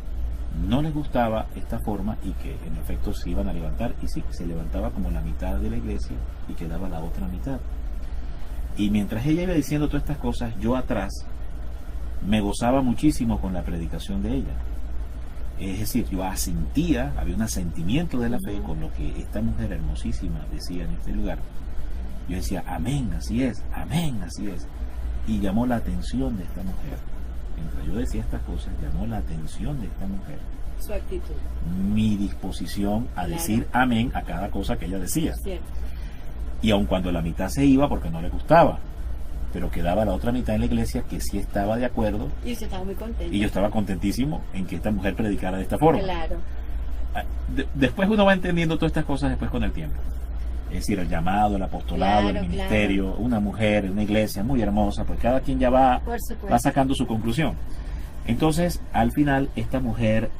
Speaker 2: no les gustaba esta forma, y que en efecto se iban a levantar, y sí, se levantaba como la mitad de la iglesia y quedaba la otra mitad. Y mientras ella iba diciendo todas estas cosas, yo atrás me gozaba muchísimo con la predicación de ella. Es decir, yo asentía, había un asentimiento de la fe con lo que esta mujer hermosísima decía en este lugar. Yo decía, amén, así es, amén, así es. Y llamó la atención de esta mujer. Mientras yo decía estas cosas, llamó la atención de esta mujer
Speaker 1: Su actitud.
Speaker 2: mi disposición a decir amén a cada cosa que ella decía.
Speaker 1: Cierto.
Speaker 2: Y aun cuando la mitad se iba porque no le gustaba, pero quedaba la otra mitad en la iglesia que sí estaba de acuerdo.
Speaker 1: Y usted estaba muy contento.
Speaker 2: Y yo estaba contentísimo en que esta mujer predicara de esta forma.
Speaker 1: Claro.
Speaker 2: Después uno va entendiendo todas estas cosas después con el tiempo. Es decir, el llamado, el apostolado,
Speaker 1: Claro,
Speaker 2: el ministerio,
Speaker 1: claro.
Speaker 2: una mujer, una iglesia muy hermosa, pues cada quien ya va
Speaker 1: Por supuesto.
Speaker 2: sacando su conclusión. Entonces, al final, esta mujer...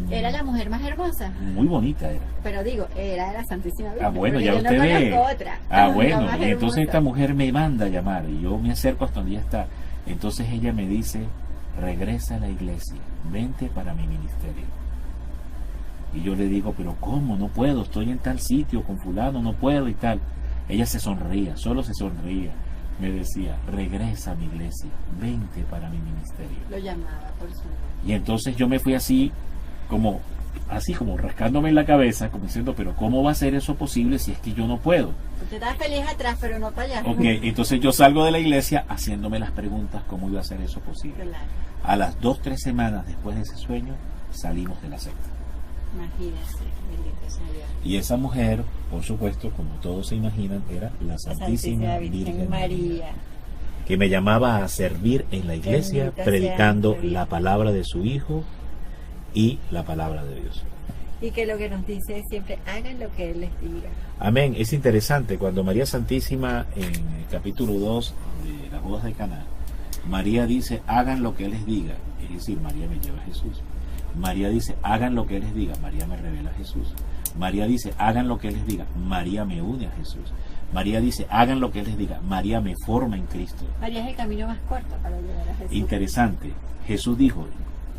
Speaker 1: Era la mujer más hermosa.
Speaker 2: muy bonita era.
Speaker 1: Pero digo, era de la Santísima Virgen.
Speaker 2: Bueno,
Speaker 1: porque
Speaker 2: ya
Speaker 1: yo
Speaker 2: usted
Speaker 1: no
Speaker 2: ve.
Speaker 1: conozco otra. La
Speaker 2: Bueno,
Speaker 1: más
Speaker 2: y entonces
Speaker 1: hermosa.
Speaker 2: esta mujer me manda a llamar y yo me acerco hasta donde ella está. Entonces ella me dice, regresa a la iglesia, vente para mi ministerio. Y yo le digo, pero ¿cómo? No puedo, estoy en tal sitio con fulano, no puedo y tal. Ella se sonría, solo se sonría. Me decía, regresa a mi iglesia, vente para mi ministerio.
Speaker 1: Lo llamaba por su nombre.
Speaker 2: Y entonces yo me fui así, como así como rascándome en la cabeza, como diciendo, pero ¿cómo va a ser eso posible si es que yo no puedo?
Speaker 1: Usted está feliz atrás, pero no para allá.
Speaker 2: Ok, entonces yo salgo de la iglesia haciéndome las preguntas, ¿cómo iba a ser eso posible?
Speaker 1: Claro.
Speaker 2: A las 2-3 semanas después de ese sueño, salimos de la secta.
Speaker 1: Imagínese, bendito sea Dios.
Speaker 2: Y esa mujer, por supuesto, como todos se imaginan, era la Santísima Virgen María, que me llamaba a servir en la iglesia,
Speaker 1: Bendita sea
Speaker 2: predicando
Speaker 1: María.
Speaker 2: la palabra de su Hijo y la palabra de Dios.
Speaker 1: Y que lo que nos dice es siempre, hagan lo que Él les diga.
Speaker 2: Amén. Es interesante, cuando María Santísima, en el capítulo 2 de las bodas de Caná, María dice, hagan lo que Él les diga. Es decir, María me lleva a Jesús. María dice, hagan lo que Él les diga. María me revela a Jesús. María dice, hagan lo que Él les diga. María me une a Jesús. María dice, hagan lo que Él les diga. María me forma en Cristo.
Speaker 1: María es el camino más corto para llegar a Jesús.
Speaker 2: Interesante. Jesús dijo,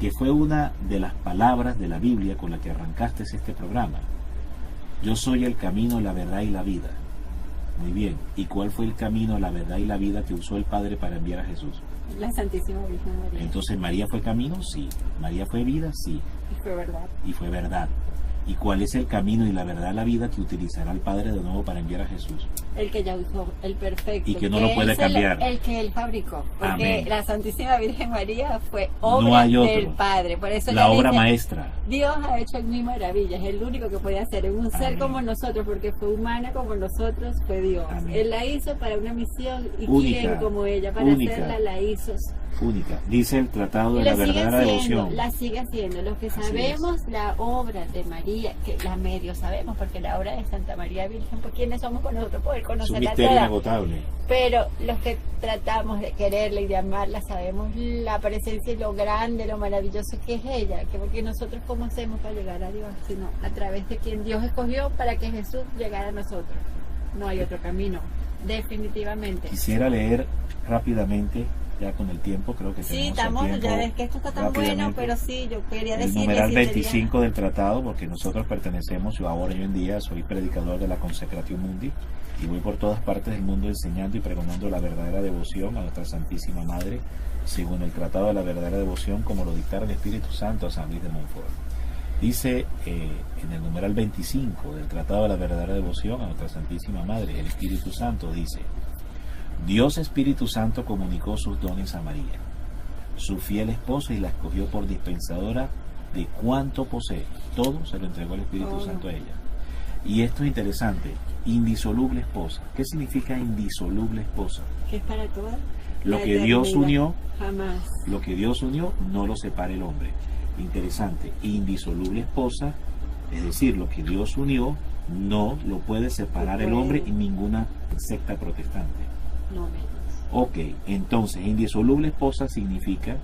Speaker 2: que fue una de las palabras de la Biblia con la que arrancaste este programa. Yo soy el camino, la verdad y la vida. Muy bien. ¿Y cuál fue el camino, la verdad y la vida que usó el Padre para enviar a Jesús?
Speaker 1: La Santísima Virgen María.
Speaker 2: Entonces, ¿María fue camino? Sí. ¿María fue vida? Sí.
Speaker 1: Y fue verdad.
Speaker 2: Y fue verdad. ¿Y cuál es el camino y la verdad, la vida que utilizará el Padre de nuevo para enviar a Jesús?
Speaker 1: El que ya usó, el perfecto.
Speaker 2: Y que no lo puede cambiar.
Speaker 1: El que Él fabricó. Porque
Speaker 2: Amén.
Speaker 1: la Santísima Virgen María fue obra
Speaker 2: No hay otro.
Speaker 1: del Padre. Por eso
Speaker 2: La
Speaker 1: ella
Speaker 2: obra
Speaker 1: dice,
Speaker 2: maestra.
Speaker 1: Dios ha hecho en mí maravillas. Es el único que puede hacer. Es un ser
Speaker 2: Amén.
Speaker 1: como nosotros, porque fue humana como nosotros, fue Dios.
Speaker 2: Amén.
Speaker 1: Él la hizo para una misión y
Speaker 2: Única.
Speaker 1: quien como ella para
Speaker 2: Única.
Speaker 1: hacerla la hizo.
Speaker 2: Única. Dice el Tratado
Speaker 1: Y
Speaker 2: de la
Speaker 1: la sigue
Speaker 2: Verdadera
Speaker 1: haciendo,
Speaker 2: Devoción.
Speaker 1: la sigue haciendo. Los que
Speaker 2: Así
Speaker 1: sabemos la obra de María, que la medio sabemos, porque la obra de Santa María Virgen, pues quiénes somos con nosotros poder
Speaker 2: Es un
Speaker 1: conocerla
Speaker 2: misterio
Speaker 1: toda.
Speaker 2: inagotable.
Speaker 1: Pero los que tratamos de quererla y de amarla sabemos la presencia y lo grande, lo maravilloso que es ella, que porque nosotros cómo hacemos para llegar a Dios, sino a través de quien Dios escogió para que Jesús llegara a nosotros. No hay otro camino, definitivamente.
Speaker 2: Quisiera leer rápidamente, ya con el tiempo, creo que
Speaker 1: Sí,
Speaker 2: tenemos el
Speaker 1: estamos,
Speaker 2: tiempo,
Speaker 1: ya ves que esto está tan bueno,
Speaker 2: rápidamente,
Speaker 1: pero sí, yo quería
Speaker 2: el
Speaker 1: decirle
Speaker 2: numeral
Speaker 1: si
Speaker 2: 25 del tratado, porque nosotros pertenecemos, yo ahora hoy en día soy predicador de la Consecratio Mundi y voy por todas partes del mundo enseñando y pregonando la verdadera devoción a nuestra Santísima Madre, según el Tratado de la Verdadera Devoción, como lo dictara el Espíritu Santo a San Luis de Montfort. Dice en el numeral 25 del Tratado de la Verdadera Devoción a nuestra Santísima Madre, el Espíritu Santo dice: Dios Espíritu Santo comunicó sus dones a María, su fiel esposa, y la escogió por dispensadora de cuanto posee. Todo se lo entregó el Espíritu Santo a ella. Y esto es interesante, indisoluble esposa. ¿Qué significa indisoluble esposa?
Speaker 1: que es para toda
Speaker 2: Lo
Speaker 1: la
Speaker 2: que Dios
Speaker 1: eternidad.
Speaker 2: unió,
Speaker 1: Jamás.
Speaker 2: lo que Dios unió, no lo separa el hombre. Interesante, indisoluble esposa, es decir, lo que Dios unió, no lo puede separar el hombre y ninguna secta protestante.
Speaker 1: No menos.
Speaker 2: Ok, entonces, indisoluble esposa significa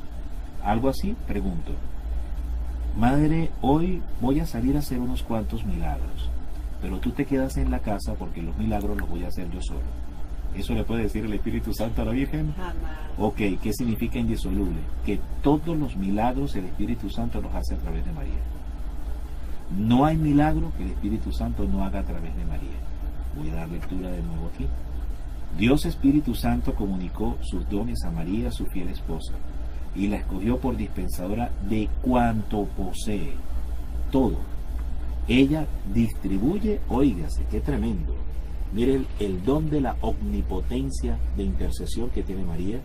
Speaker 2: algo así, pregunto. Madre, hoy voy a salir a hacer unos cuantos milagros, pero tú te quedas en la casa porque los milagros los voy a hacer yo solo. ¿Eso le puede decir el Espíritu Santo a la Virgen?
Speaker 1: Jamás.
Speaker 2: Ok, ¿qué significa indisoluble? Que todos los milagros el Espíritu Santo los hace a través de María. No hay milagro que el Espíritu Santo no haga a través de María. Voy a dar lectura de nuevo aquí. Dios Espíritu Santo comunicó sus dones a María, su fiel esposa, y la escogió por dispensadora de cuanto posee, todo. Ella distribuye, óigase, qué tremendo. Miren el don de la omnipotencia de intercesión que tiene María,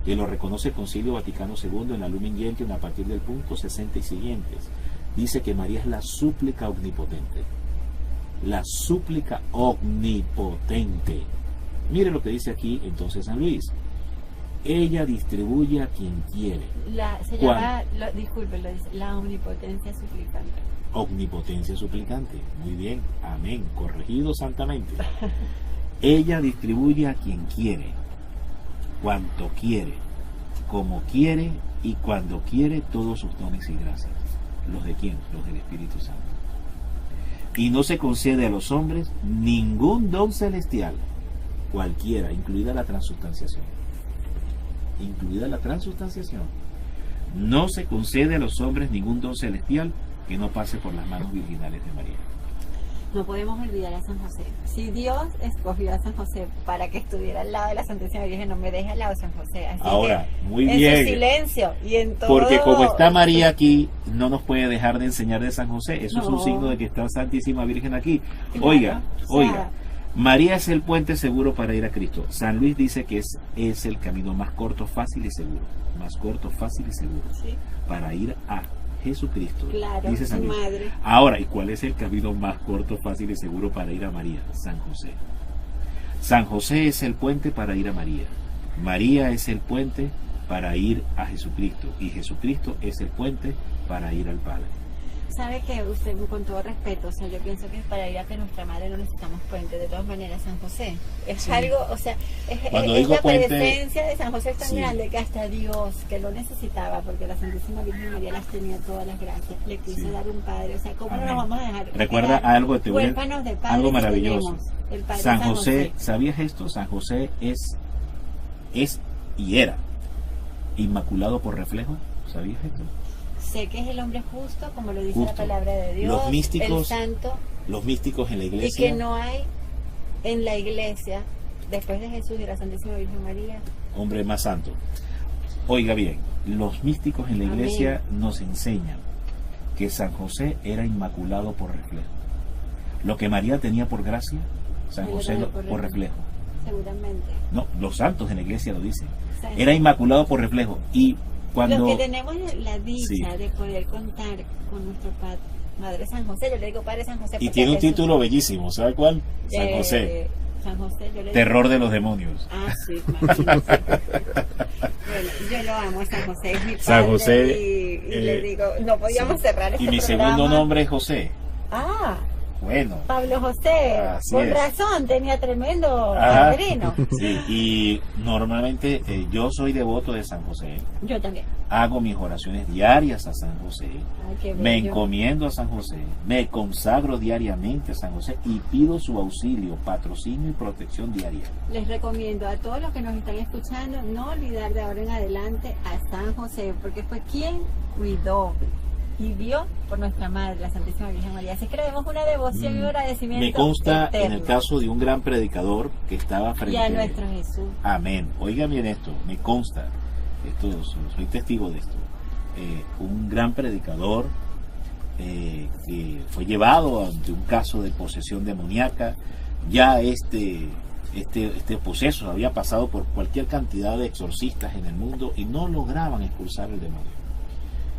Speaker 2: que lo reconoce el Concilio Vaticano II en la Lumen Gentium a partir del punto 60 y siguientes. Dice que María es la súplica omnipotente. La súplica omnipotente. Mire lo que dice aquí entonces San Luis. Ella distribuye a quien quiere.
Speaker 1: Se llama, disculpe, lo dice, la omnipotencia suplicante.
Speaker 2: Omnipotencia suplicante. Muy bien, amén, corregido santamente. Ella distribuye a quien quiere, cuanto quiere, como quiere y cuando quiere todos sus dones y gracias. ¿Los de quién? Los del Espíritu Santo. Y no se concede a los hombres ningún don celestial, cualquiera, incluida la transustanciación. Incluida la transustanciación. No se concede a los hombres ningún don celestial que no pase por las manos virginales de María.
Speaker 1: No podemos olvidar a San José. Si Dios escogió a San José para que estuviera al lado de la Santísima Virgen, no me deje al lado de San José. Así
Speaker 2: Ahora,
Speaker 1: que,
Speaker 2: muy
Speaker 1: en
Speaker 2: bien.
Speaker 1: su silencio y en todo.
Speaker 2: Porque como está María aquí, no nos puede dejar de enseñar de San José. Eso es un
Speaker 1: No.
Speaker 2: signo de que está Santísima Virgen aquí.
Speaker 1: Claro,
Speaker 2: Oiga,
Speaker 1: o sea,
Speaker 2: oiga. María es el puente seguro para ir a Cristo. San Luis dice que es el camino más corto, fácil y seguro. Más corto, fácil y seguro.
Speaker 1: Sí,
Speaker 2: Para ir a Jesucristo.
Speaker 1: claro,
Speaker 2: Dice San
Speaker 1: su
Speaker 2: Luis.
Speaker 1: madre.
Speaker 2: Ahora, ¿y cuál es el camino más corto, fácil y seguro para ir a María? San José. San José es el puente para ir a María. María es el puente para ir a Jesucristo. Y Jesucristo es el puente para ir al Padre.
Speaker 1: Sabe que usted, con todo respeto, o sea, yo pienso que para ir a que nuestra madre no necesitamos puente. De todas maneras, San José es
Speaker 2: Sí.
Speaker 1: algo, o sea,
Speaker 2: Cuando
Speaker 1: es
Speaker 2: digo
Speaker 1: la
Speaker 2: puente,
Speaker 1: presencia de San José es tan
Speaker 2: sí.
Speaker 1: grande que hasta Dios, que lo necesitaba, porque la Santísima Virgen María las tenía todas las gracias, le quiso
Speaker 2: Sí.
Speaker 1: dar un padre. O sea, ¿cómo
Speaker 2: Amén.
Speaker 1: no nos vamos a dejar?
Speaker 2: Recuerda
Speaker 1: quedar
Speaker 2: algo, te voy a-
Speaker 1: huérfanos de padre
Speaker 2: algo
Speaker 1: que
Speaker 2: maravilloso.
Speaker 1: tenemos? El padre
Speaker 2: San José, ¿sabías esto? San José es y era inmaculado por reflejo. ¿Sabías esto?
Speaker 1: Sé que es el hombre justo, como lo dice
Speaker 2: Justo.
Speaker 1: la palabra de Dios,
Speaker 2: Los místicos
Speaker 1: el santo,
Speaker 2: Los místicos en la
Speaker 1: y
Speaker 2: iglesia,
Speaker 1: que no hay en la iglesia, después de Jesús y la Santísima Virgen María,
Speaker 2: hombre más santo. Oiga bien, los místicos en la
Speaker 1: Amén.
Speaker 2: iglesia nos enseñan que San José era inmaculado por reflejo. Lo que María tenía por gracia, San
Speaker 1: Él lo
Speaker 2: José
Speaker 1: tenía
Speaker 2: por reflejo.
Speaker 1: seguramente.
Speaker 2: No, los santos en la iglesia lo dicen.
Speaker 1: O sea,
Speaker 2: Era inmaculado por reflejo. Y cuando...
Speaker 1: los que tenemos la dicha
Speaker 2: Sí.
Speaker 1: de poder contar con nuestro Padre San José, yo le digo Padre San José.
Speaker 2: Y
Speaker 1: porque
Speaker 2: tiene un
Speaker 1: Jesús-
Speaker 2: título bellísimo, ¿sabe cuál? San José,
Speaker 1: San José, yo le
Speaker 2: terror
Speaker 1: digo,
Speaker 2: de los demonios.
Speaker 1: Ah, sí, imagínese. Bueno, yo lo amo a San José, es mi padre.
Speaker 2: San José,
Speaker 1: y le digo, no podíamos
Speaker 2: Sí.
Speaker 1: cerrar este
Speaker 2: Y mi
Speaker 1: programa.
Speaker 2: segundo nombre es José.
Speaker 1: Ah,
Speaker 2: Bueno,
Speaker 1: Pablo José,
Speaker 2: Así
Speaker 1: con
Speaker 2: es.
Speaker 1: razón, tenía tremendo
Speaker 2: Ajá.
Speaker 1: padrino.
Speaker 2: sí, y normalmente yo soy devoto de San José.
Speaker 1: Yo también.
Speaker 2: Hago mis oraciones diarias a San José.
Speaker 1: Ay, qué
Speaker 2: Me
Speaker 1: bello.
Speaker 2: encomiendo a San José. Me consagro diariamente a San José y pido su auxilio, patrocinio y protección diaria.
Speaker 1: Les recomiendo a todos los que nos están escuchando no olvidar de ahora en adelante a San José, porque fue quien cuidó y vio por nuestra madre, la Santísima Virgen María. Así que le demos una devoción y un agradecimiento
Speaker 2: Me consta en
Speaker 1: eterno.
Speaker 2: el caso de un gran predicador que estaba frente
Speaker 1: Y a nuestro Jesús.
Speaker 2: Amén. Oigan bien esto, me consta, soy testigo de esto. Un gran predicador que fue llevado ante un caso de posesión demoníaca. Ya este poseso había pasado por cualquier cantidad de exorcistas en el mundo y no lograban expulsar el demonio.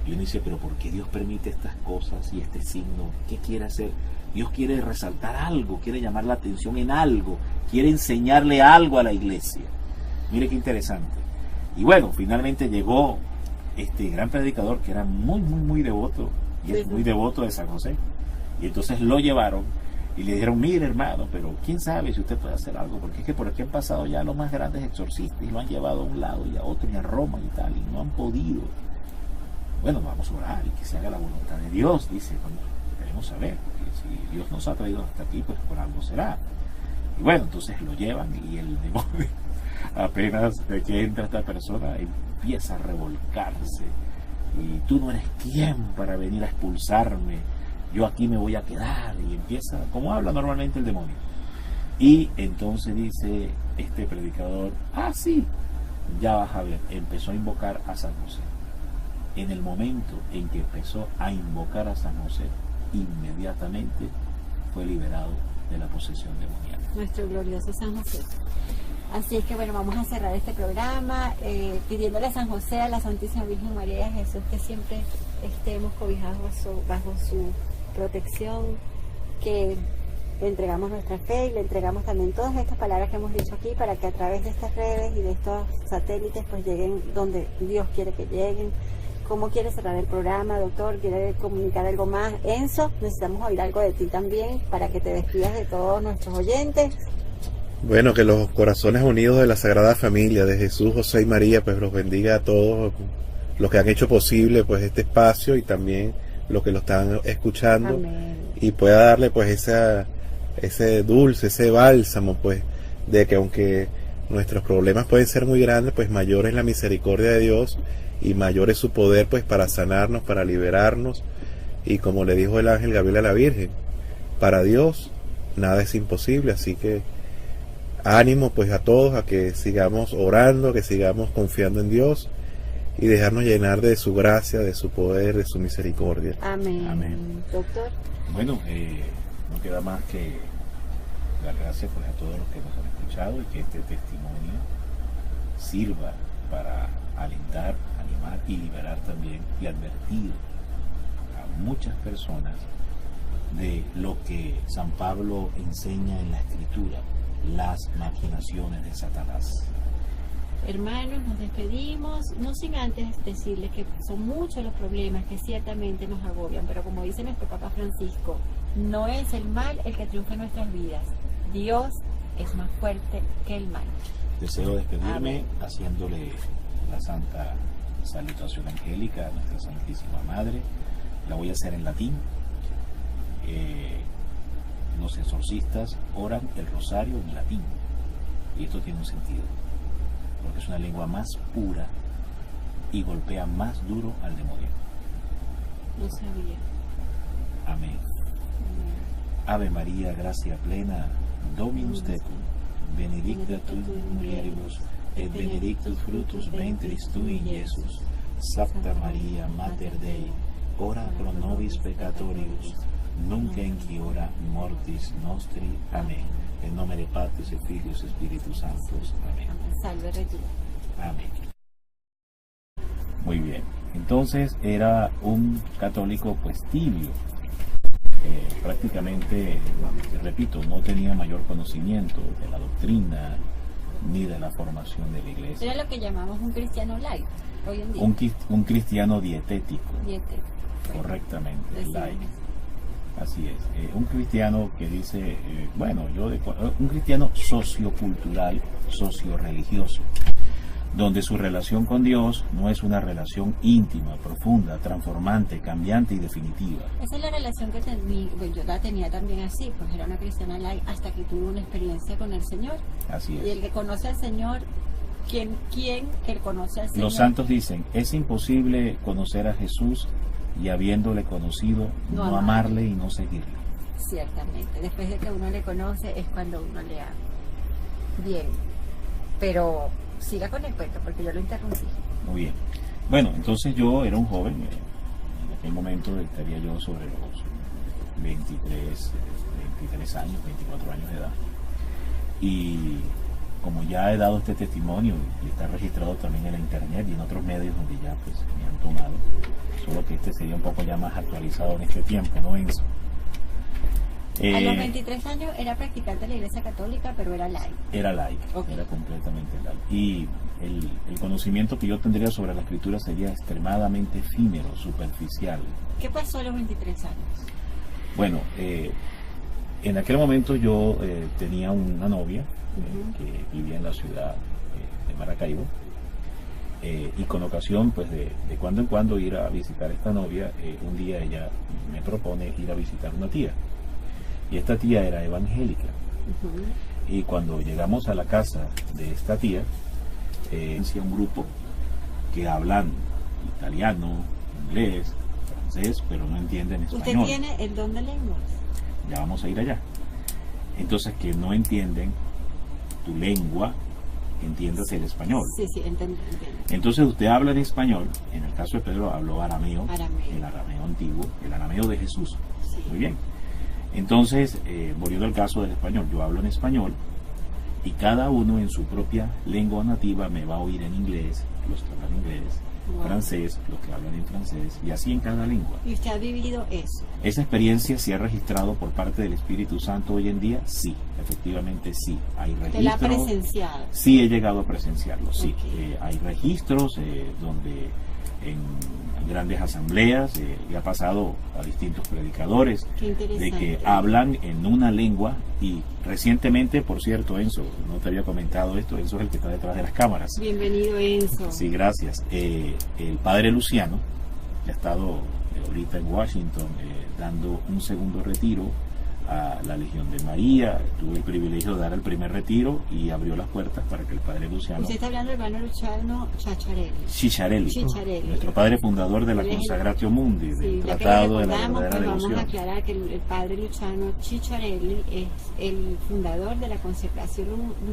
Speaker 2: Y uno dice, pero ¿por qué Dios permite estas cosas y este signo? ¿Qué quiere hacer? Dios quiere resaltar algo, quiere llamar la atención en algo, quiere enseñarle algo a la iglesia. Mire qué interesante. Y bueno, finalmente llegó este gran predicador que era muy devoto, y es muy devoto de San José. Y entonces lo llevaron y le dijeron, mire hermano, pero quién sabe si usted puede hacer algo, porque es que por aquí han pasado ya los más grandes exorcistas y lo han llevado a un lado y a otro y a Roma y tal, y no han podido. Bueno, vamos a orar y que se haga la voluntad de Dios, dice. Bueno, queremos saber, porque si Dios nos ha traído hasta aquí, pues por algo será. Y bueno, entonces lo llevan y el demonio, apenas de que entra esta persona, empieza a revolcarse. Y tú no eres quien para venir a expulsarme, yo aquí me voy a quedar. Y empieza, como habla normalmente el demonio. Y entonces dice este predicador, sí, ya vas a ver, empezó a invocar a San José. En el momento en que empezó a invocar a San José, inmediatamente fue liberado de la posesión demoníaca.
Speaker 1: Nuestro glorioso San José. Así es que bueno, vamos a cerrar este programa pidiéndole a San José, a la Santísima Virgen María y a Jesús que siempre estemos cobijados bajo su protección, que le entregamos nuestra fe y le entregamos también todas estas palabras que hemos dicho aquí para que a través de estas redes y de estos satélites pues lleguen donde Dios quiere que lleguen. ¿Cómo quiere cerrar el programa, doctor? ¿Quiere comunicar algo más? Enzo, necesitamos oír algo de ti también para que te despidas de todos nuestros oyentes.
Speaker 3: Bueno, que los corazones unidos de la Sagrada Familia, de Jesús, José y María, pues los bendiga a todos los que han hecho posible pues este espacio y también los que lo están escuchando.
Speaker 1: Amén.
Speaker 3: Y pueda darle pues ese dulce, ese bálsamo pues de que aunque nuestros problemas pueden ser muy grandes, pues mayor es la misericordia de Dios y mayor es su poder pues para sanarnos, para liberarnos, y como le dijo el ángel Gabriel a la Virgen, para Dios nada es imposible, así que ánimo pues a todos a que sigamos orando, que sigamos confiando en Dios y dejarnos llenar de su gracia, de su poder, de su misericordia.
Speaker 1: Amén.
Speaker 2: Amén.
Speaker 1: Doctor.
Speaker 2: Bueno, no queda más que dar gracias pues a todos los que nos han escuchado y que este testimonio sirva para alentar, animar y liberar también y advertir a muchas personas de lo que San Pablo enseña en la Escritura, las maquinaciones de Satanás.
Speaker 1: Hermanos, nos despedimos, no sin antes decirles que son muchos los problemas que ciertamente nos agobian, pero como dice nuestro Papa Francisco, no es el mal el que triunfa en nuestras vidas. Dios es más fuerte que el mal.
Speaker 2: Deseo despedirme
Speaker 1: Amén.
Speaker 2: haciéndole la santa salutación angélica a nuestra Santísima Madre. La voy a hacer en latín. Los exorcistas oran el rosario en latín. Y esto tiene un sentido, porque es una lengua más pura y golpea más duro al demonio.
Speaker 1: No sabía.
Speaker 2: Amén. Ave María, gracia plena, Dominus tecum, benedicta tu in mulieribus, et benedictus fructus ventris tui, Iesus. Sancta Maria, Mater Dei, ora pro nobis peccatoribus, nunc in hora mortis nostri. Amén. En nombre de Patris et Filius et Spiritus Sanctus. Amén.
Speaker 1: Salve Regina.
Speaker 2: Amén. Muy bien. Entonces era un católico pues tibio. Prácticamente, repito, no tenía mayor conocimiento de la doctrina ni de la formación de la iglesia.
Speaker 1: Era lo que llamamos un cristiano light hoy en día.
Speaker 2: Un cristiano dietético.
Speaker 1: Dietético.
Speaker 2: Correctamente,
Speaker 1: Decimos.
Speaker 2: light. Así es. Un cristiano que dice, un cristiano sociocultural, socio-religioso, donde su relación con Dios no es una relación íntima, profunda, transformante, cambiante y definitiva.
Speaker 1: Esa es la relación que yo la tenía también así, pues era una cristiana light hasta que tuve una experiencia con el Señor.
Speaker 2: Así
Speaker 1: Y el
Speaker 2: es.
Speaker 1: que conoce al Señor, ¿quién que conoce al Señor?
Speaker 2: Los santos dicen, es imposible conocer a Jesús y habiéndole conocido,
Speaker 1: No
Speaker 2: no amarle y no seguirle.
Speaker 1: Ciertamente, después de que uno le conoce es cuando uno le ama. Bien, pero siga con el cuento porque yo lo interrumpí.
Speaker 2: Muy bien. Bueno, entonces yo era un joven, en aquel momento estaría yo sobre los 23 años, 24 años de edad. Y como ya he dado este testimonio y está registrado también en la internet y en otros medios donde ya pues me han tomado, solo que este sería un poco ya más actualizado en este tiempo, ¿no, Enzo?
Speaker 1: A los 23 años era practicante de la Iglesia Católica, pero era laico.
Speaker 2: Era laico,
Speaker 1: Okay.
Speaker 2: Era completamente laico. Y el conocimiento que yo tendría sobre la escritura sería extremadamente efímero, superficial.
Speaker 1: ¿Qué pasó a los 23 años?
Speaker 2: Bueno, en aquel momento yo tenía una novia que vivía en la ciudad de Maracaibo, y con ocasión pues de cuando en cuando ir a visitar a esta novia, un día ella me propone ir a visitar una tía. Y esta tía era evangélica. Y cuando llegamos a la casa de esta tía, decía un grupo que hablan italiano, inglés, francés, pero no entienden español.
Speaker 1: ¿Usted tiene el don de lenguas?
Speaker 2: Ya vamos a ir allá. Entonces, que no entienden tu lengua, entiéndase el español.
Speaker 1: Sí, entiendo.
Speaker 2: Entonces usted habla en español, en el caso de Pedro habló arameo,
Speaker 1: Arameo.
Speaker 2: el arameo antiguo, el arameo de Jesús.
Speaker 1: Sí.
Speaker 2: Muy bien. Entonces, volviendo al caso del español, yo hablo en español y cada uno en su propia lengua nativa me va a oír en inglés, los que hablan inglés,
Speaker 1: Wow.
Speaker 2: francés, los que hablan en francés, y así en cada lengua.
Speaker 1: ¿Y usted ha vivido eso?
Speaker 2: ¿Esa experiencia se ha registrado por parte del Espíritu Santo hoy en día? Sí, efectivamente sí. Hay
Speaker 1: ¿Usted la ha
Speaker 2: registros.
Speaker 1: presenciado?
Speaker 2: Sí, he llegado a presenciarlo, sí.
Speaker 1: Ok.
Speaker 2: Hay registros donde en grandes asambleas y ha pasado a distintos predicadores
Speaker 1: Qué interesante.
Speaker 2: de que hablan en una lengua. Y recientemente, por cierto, Enzo, no te había comentado esto, Enzo es el que está detrás de las cámaras.
Speaker 1: Bienvenido, Enzo.
Speaker 2: Sí, gracias. El padre Luciano, que ha estado ahorita en Washington dando un segundo retiro a la Legión de María. Tuve el privilegio de dar el primer retiro y abrió las puertas para que el padre Luciano
Speaker 1: Usted está hablando del hermano Luciano
Speaker 2: Cicciarelli,
Speaker 1: Cicciarelli,
Speaker 2: nuestro padre fundador de la Consagratio Mundi, del
Speaker 1: sí,
Speaker 2: Tratado de la
Speaker 1: recordamos,
Speaker 2: Verdadera
Speaker 1: pues vamos a
Speaker 2: Devoción.
Speaker 1: aclarar que el padre Luciano Cicciarelli es el fundador de la Consagratio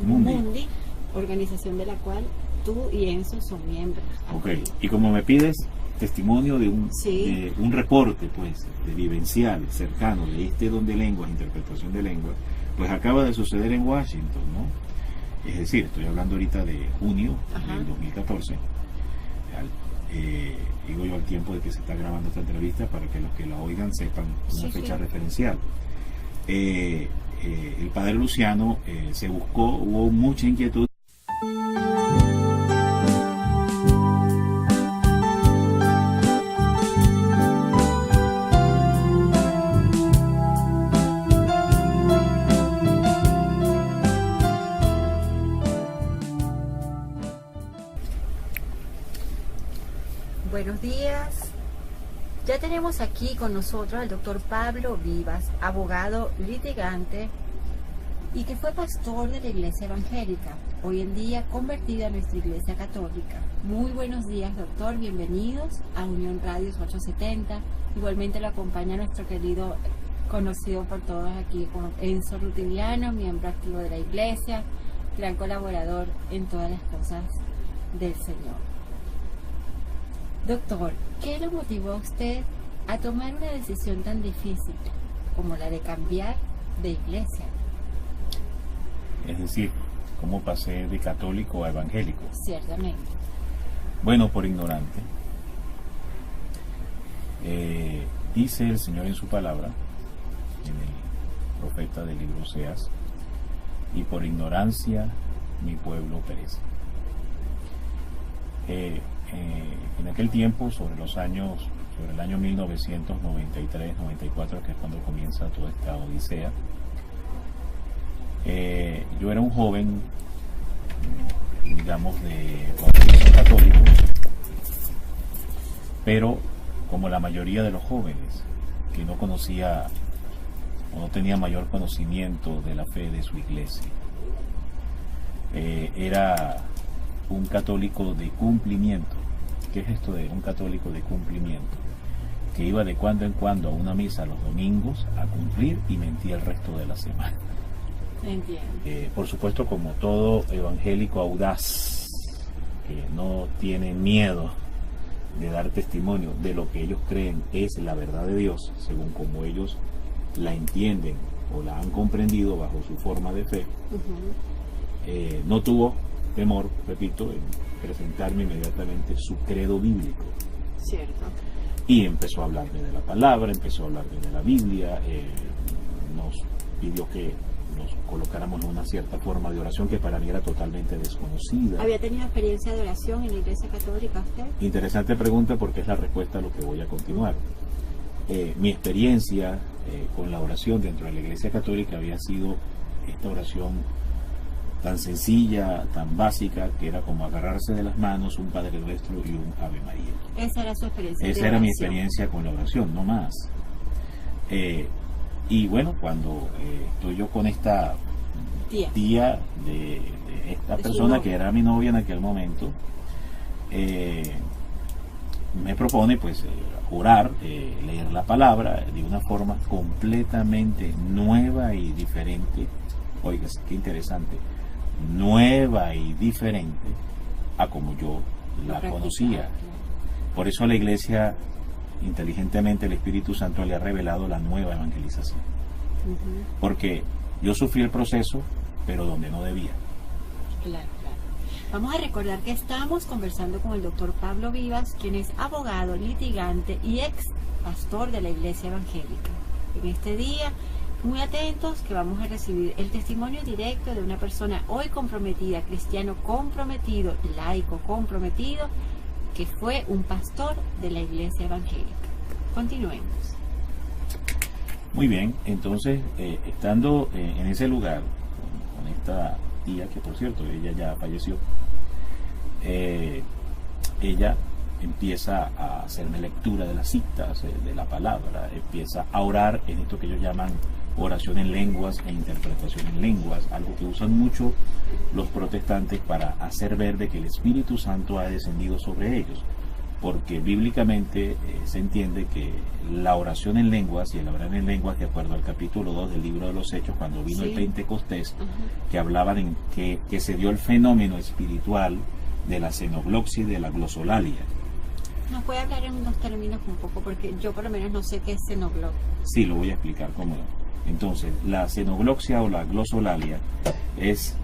Speaker 1: Mundi, organización de la cual tú y Enzo son miembros.
Speaker 2: Ok, y como me pides testimonio de un,
Speaker 1: Sí.
Speaker 2: de un reporte, pues, de vivencial, cercano, de este don de lenguas, interpretación de lenguas, pues acaba de suceder en Washington, ¿no? Es decir, estoy hablando ahorita de junio
Speaker 1: Ajá.
Speaker 2: del 2014, digo yo al tiempo de que se está grabando esta entrevista para que los que la oigan sepan una
Speaker 1: Sí,
Speaker 2: fecha
Speaker 1: sí.
Speaker 2: referencial. El padre Luciano se buscó, hubo mucha inquietud.
Speaker 1: Buenos días. Ya tenemos aquí con nosotros al doctor Pablo Vivas, abogado litigante y que fue pastor de la Iglesia Evangélica, hoy en día convertida a nuestra Iglesia Católica. Muy buenos días, doctor. Bienvenidos a Unión Radios 870. Igualmente lo acompaña nuestro querido, conocido por todos aquí como Enzo Rutiliano, miembro activo de la Iglesia, gran colaborador en todas las cosas del Señor. Doctor, ¿qué lo motivó a usted a tomar una decisión tan difícil como la de cambiar de iglesia?
Speaker 2: Es decir, cómo pasé de católico a evangélico.
Speaker 1: Ciertamente.
Speaker 2: Bueno, por ignorante. Dice el Señor en su palabra, en el profeta del libro Oseas, y por ignorancia mi pueblo perece. En aquel tiempo, sobre el año 1993-94, que es cuando comienza toda esta odisea, yo era un joven, digamos, de bautismo católico, pero como la mayoría de los jóvenes, que no conocía o no tenía mayor conocimiento de la fe de su iglesia. Era un católico de cumplimiento. ¿Qué es esto de un católico de cumplimiento? Que iba de cuando en cuando a una misa los domingos a cumplir y mentía el resto de la semana.
Speaker 1: Entiendo.
Speaker 2: Por supuesto, como todo evangélico audaz, que no tiene miedo de dar testimonio de lo que ellos creen es la verdad de Dios, según como ellos la entienden o la han comprendido bajo su forma de fe, no tuvo temor, repito, en presentarme inmediatamente su credo bíblico.
Speaker 1: Cierto.
Speaker 2: Y empezó a hablarme de la palabra, empezó a hablarme de la Biblia, nos pidió que nos colocáramos en una cierta forma de oración que para mí era totalmente desconocida.
Speaker 1: ¿Había tenido experiencia de oración en la Iglesia Católica usted?
Speaker 2: Interesante pregunta porque es la respuesta a lo que voy a continuar. Mi experiencia con la oración dentro de la Iglesia Católica había sido esta oración tan sencilla, tan básica, que era como agarrarse de las manos un Padre Nuestro y un Ave María.
Speaker 1: Esa era su experiencia.
Speaker 2: Esa
Speaker 1: de
Speaker 2: era mi
Speaker 1: oración.
Speaker 2: experiencia con la oración, no más. Y bueno, cuando estoy yo con esta tía de esta
Speaker 1: De su
Speaker 2: persona
Speaker 1: novia,
Speaker 2: que era mi novia en aquel momento, me propone pues orar, leer la palabra de una forma completamente nueva y diferente. Oiga, qué interesante, nueva y diferente a como yo la conocía. Por eso a la iglesia, inteligentemente, el Espíritu Santo le ha revelado la nueva evangelización. Porque yo sufrí el proceso, pero donde no debía.
Speaker 1: Claro, claro. Vamos a recordar que estamos conversando con el doctor Pablo Vivas, quien es abogado, litigante y ex pastor de la Iglesia Evangélica. En este día, muy atentos, que vamos a recibir el testimonio directo de una persona hoy comprometida, cristiano comprometido, laico comprometido, que fue un pastor de la Iglesia Evangélica. Continuemos.
Speaker 2: Muy bien, entonces, estando en ese lugar, con esta tía, que por cierto, ella ya falleció, ella empieza a hacerme lectura de las citas, de la palabra, empieza a orar en esto que ellos llaman oración en lenguas e interpretación en lenguas, algo que usan mucho los protestantes para hacer ver de que el Espíritu Santo ha descendido sobre ellos, porque bíblicamente se entiende que la oración en lenguas y el orar en lenguas, de acuerdo al capítulo 2 del libro de los Hechos, cuando vino el Pentecostés, que hablaban en que se dio el fenómeno espiritual de la xenogloxia y de la glosolalia.
Speaker 1: ¿Nos puede hablar en unos términos un poco? Porque yo por lo menos no sé qué es xenogloxia.
Speaker 2: Sí, lo voy a explicar cómo es. Entonces, la xenogloxia o la glosolalia es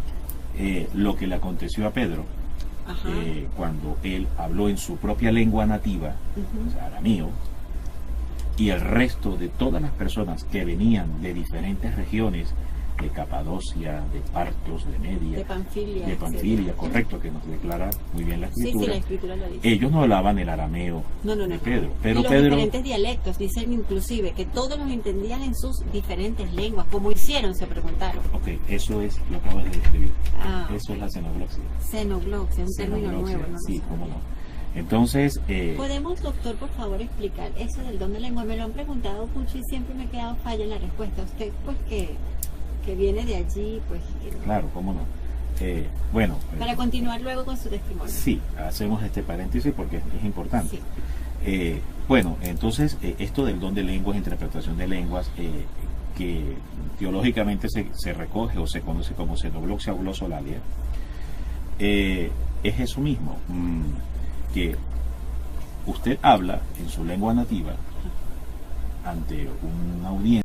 Speaker 2: lo que le aconteció a Pedro cuando él habló en su propia lengua nativa, o sea, arameo, y el resto de todas las personas que venían de diferentes regiones, de Capadocia, de Partos, de Media,
Speaker 1: de Panfilia,
Speaker 2: correcto, que nos declara muy bien la escritura.
Speaker 1: Sí, la escritura lo dice.
Speaker 2: Ellos no hablaban el arameo de Pedro, pero
Speaker 1: y los
Speaker 2: Pedro,
Speaker 1: diferentes dialectos, dicen inclusive que todos los entendían en sus diferentes lenguas. ¿Cómo hicieron? Se preguntaron.
Speaker 2: Ok, eso es lo que acabas de describir. Eso es la xenogloxia.
Speaker 1: Xenogloxia, un término nuevo, ¿no?
Speaker 2: Sí, cómo no. Entonces,
Speaker 1: ¿podemos, doctor, por favor, explicar eso del don de lengua? Me lo han preguntado mucho y siempre me he quedado falla en la respuesta. Usted, pues, que viene de allí, pues...
Speaker 2: Claro, cómo no. Bueno...
Speaker 1: para continuar luego con su testimonio.
Speaker 2: Sí, hacemos este paréntesis porque es importante.
Speaker 1: Sí.
Speaker 2: Bueno, entonces, esto del don de lenguas, interpretación de lenguas, que teológicamente se recoge o se conoce como xenogloxia o glosolalia, es eso mismo, que usted habla en su lengua nativa ante una audiencia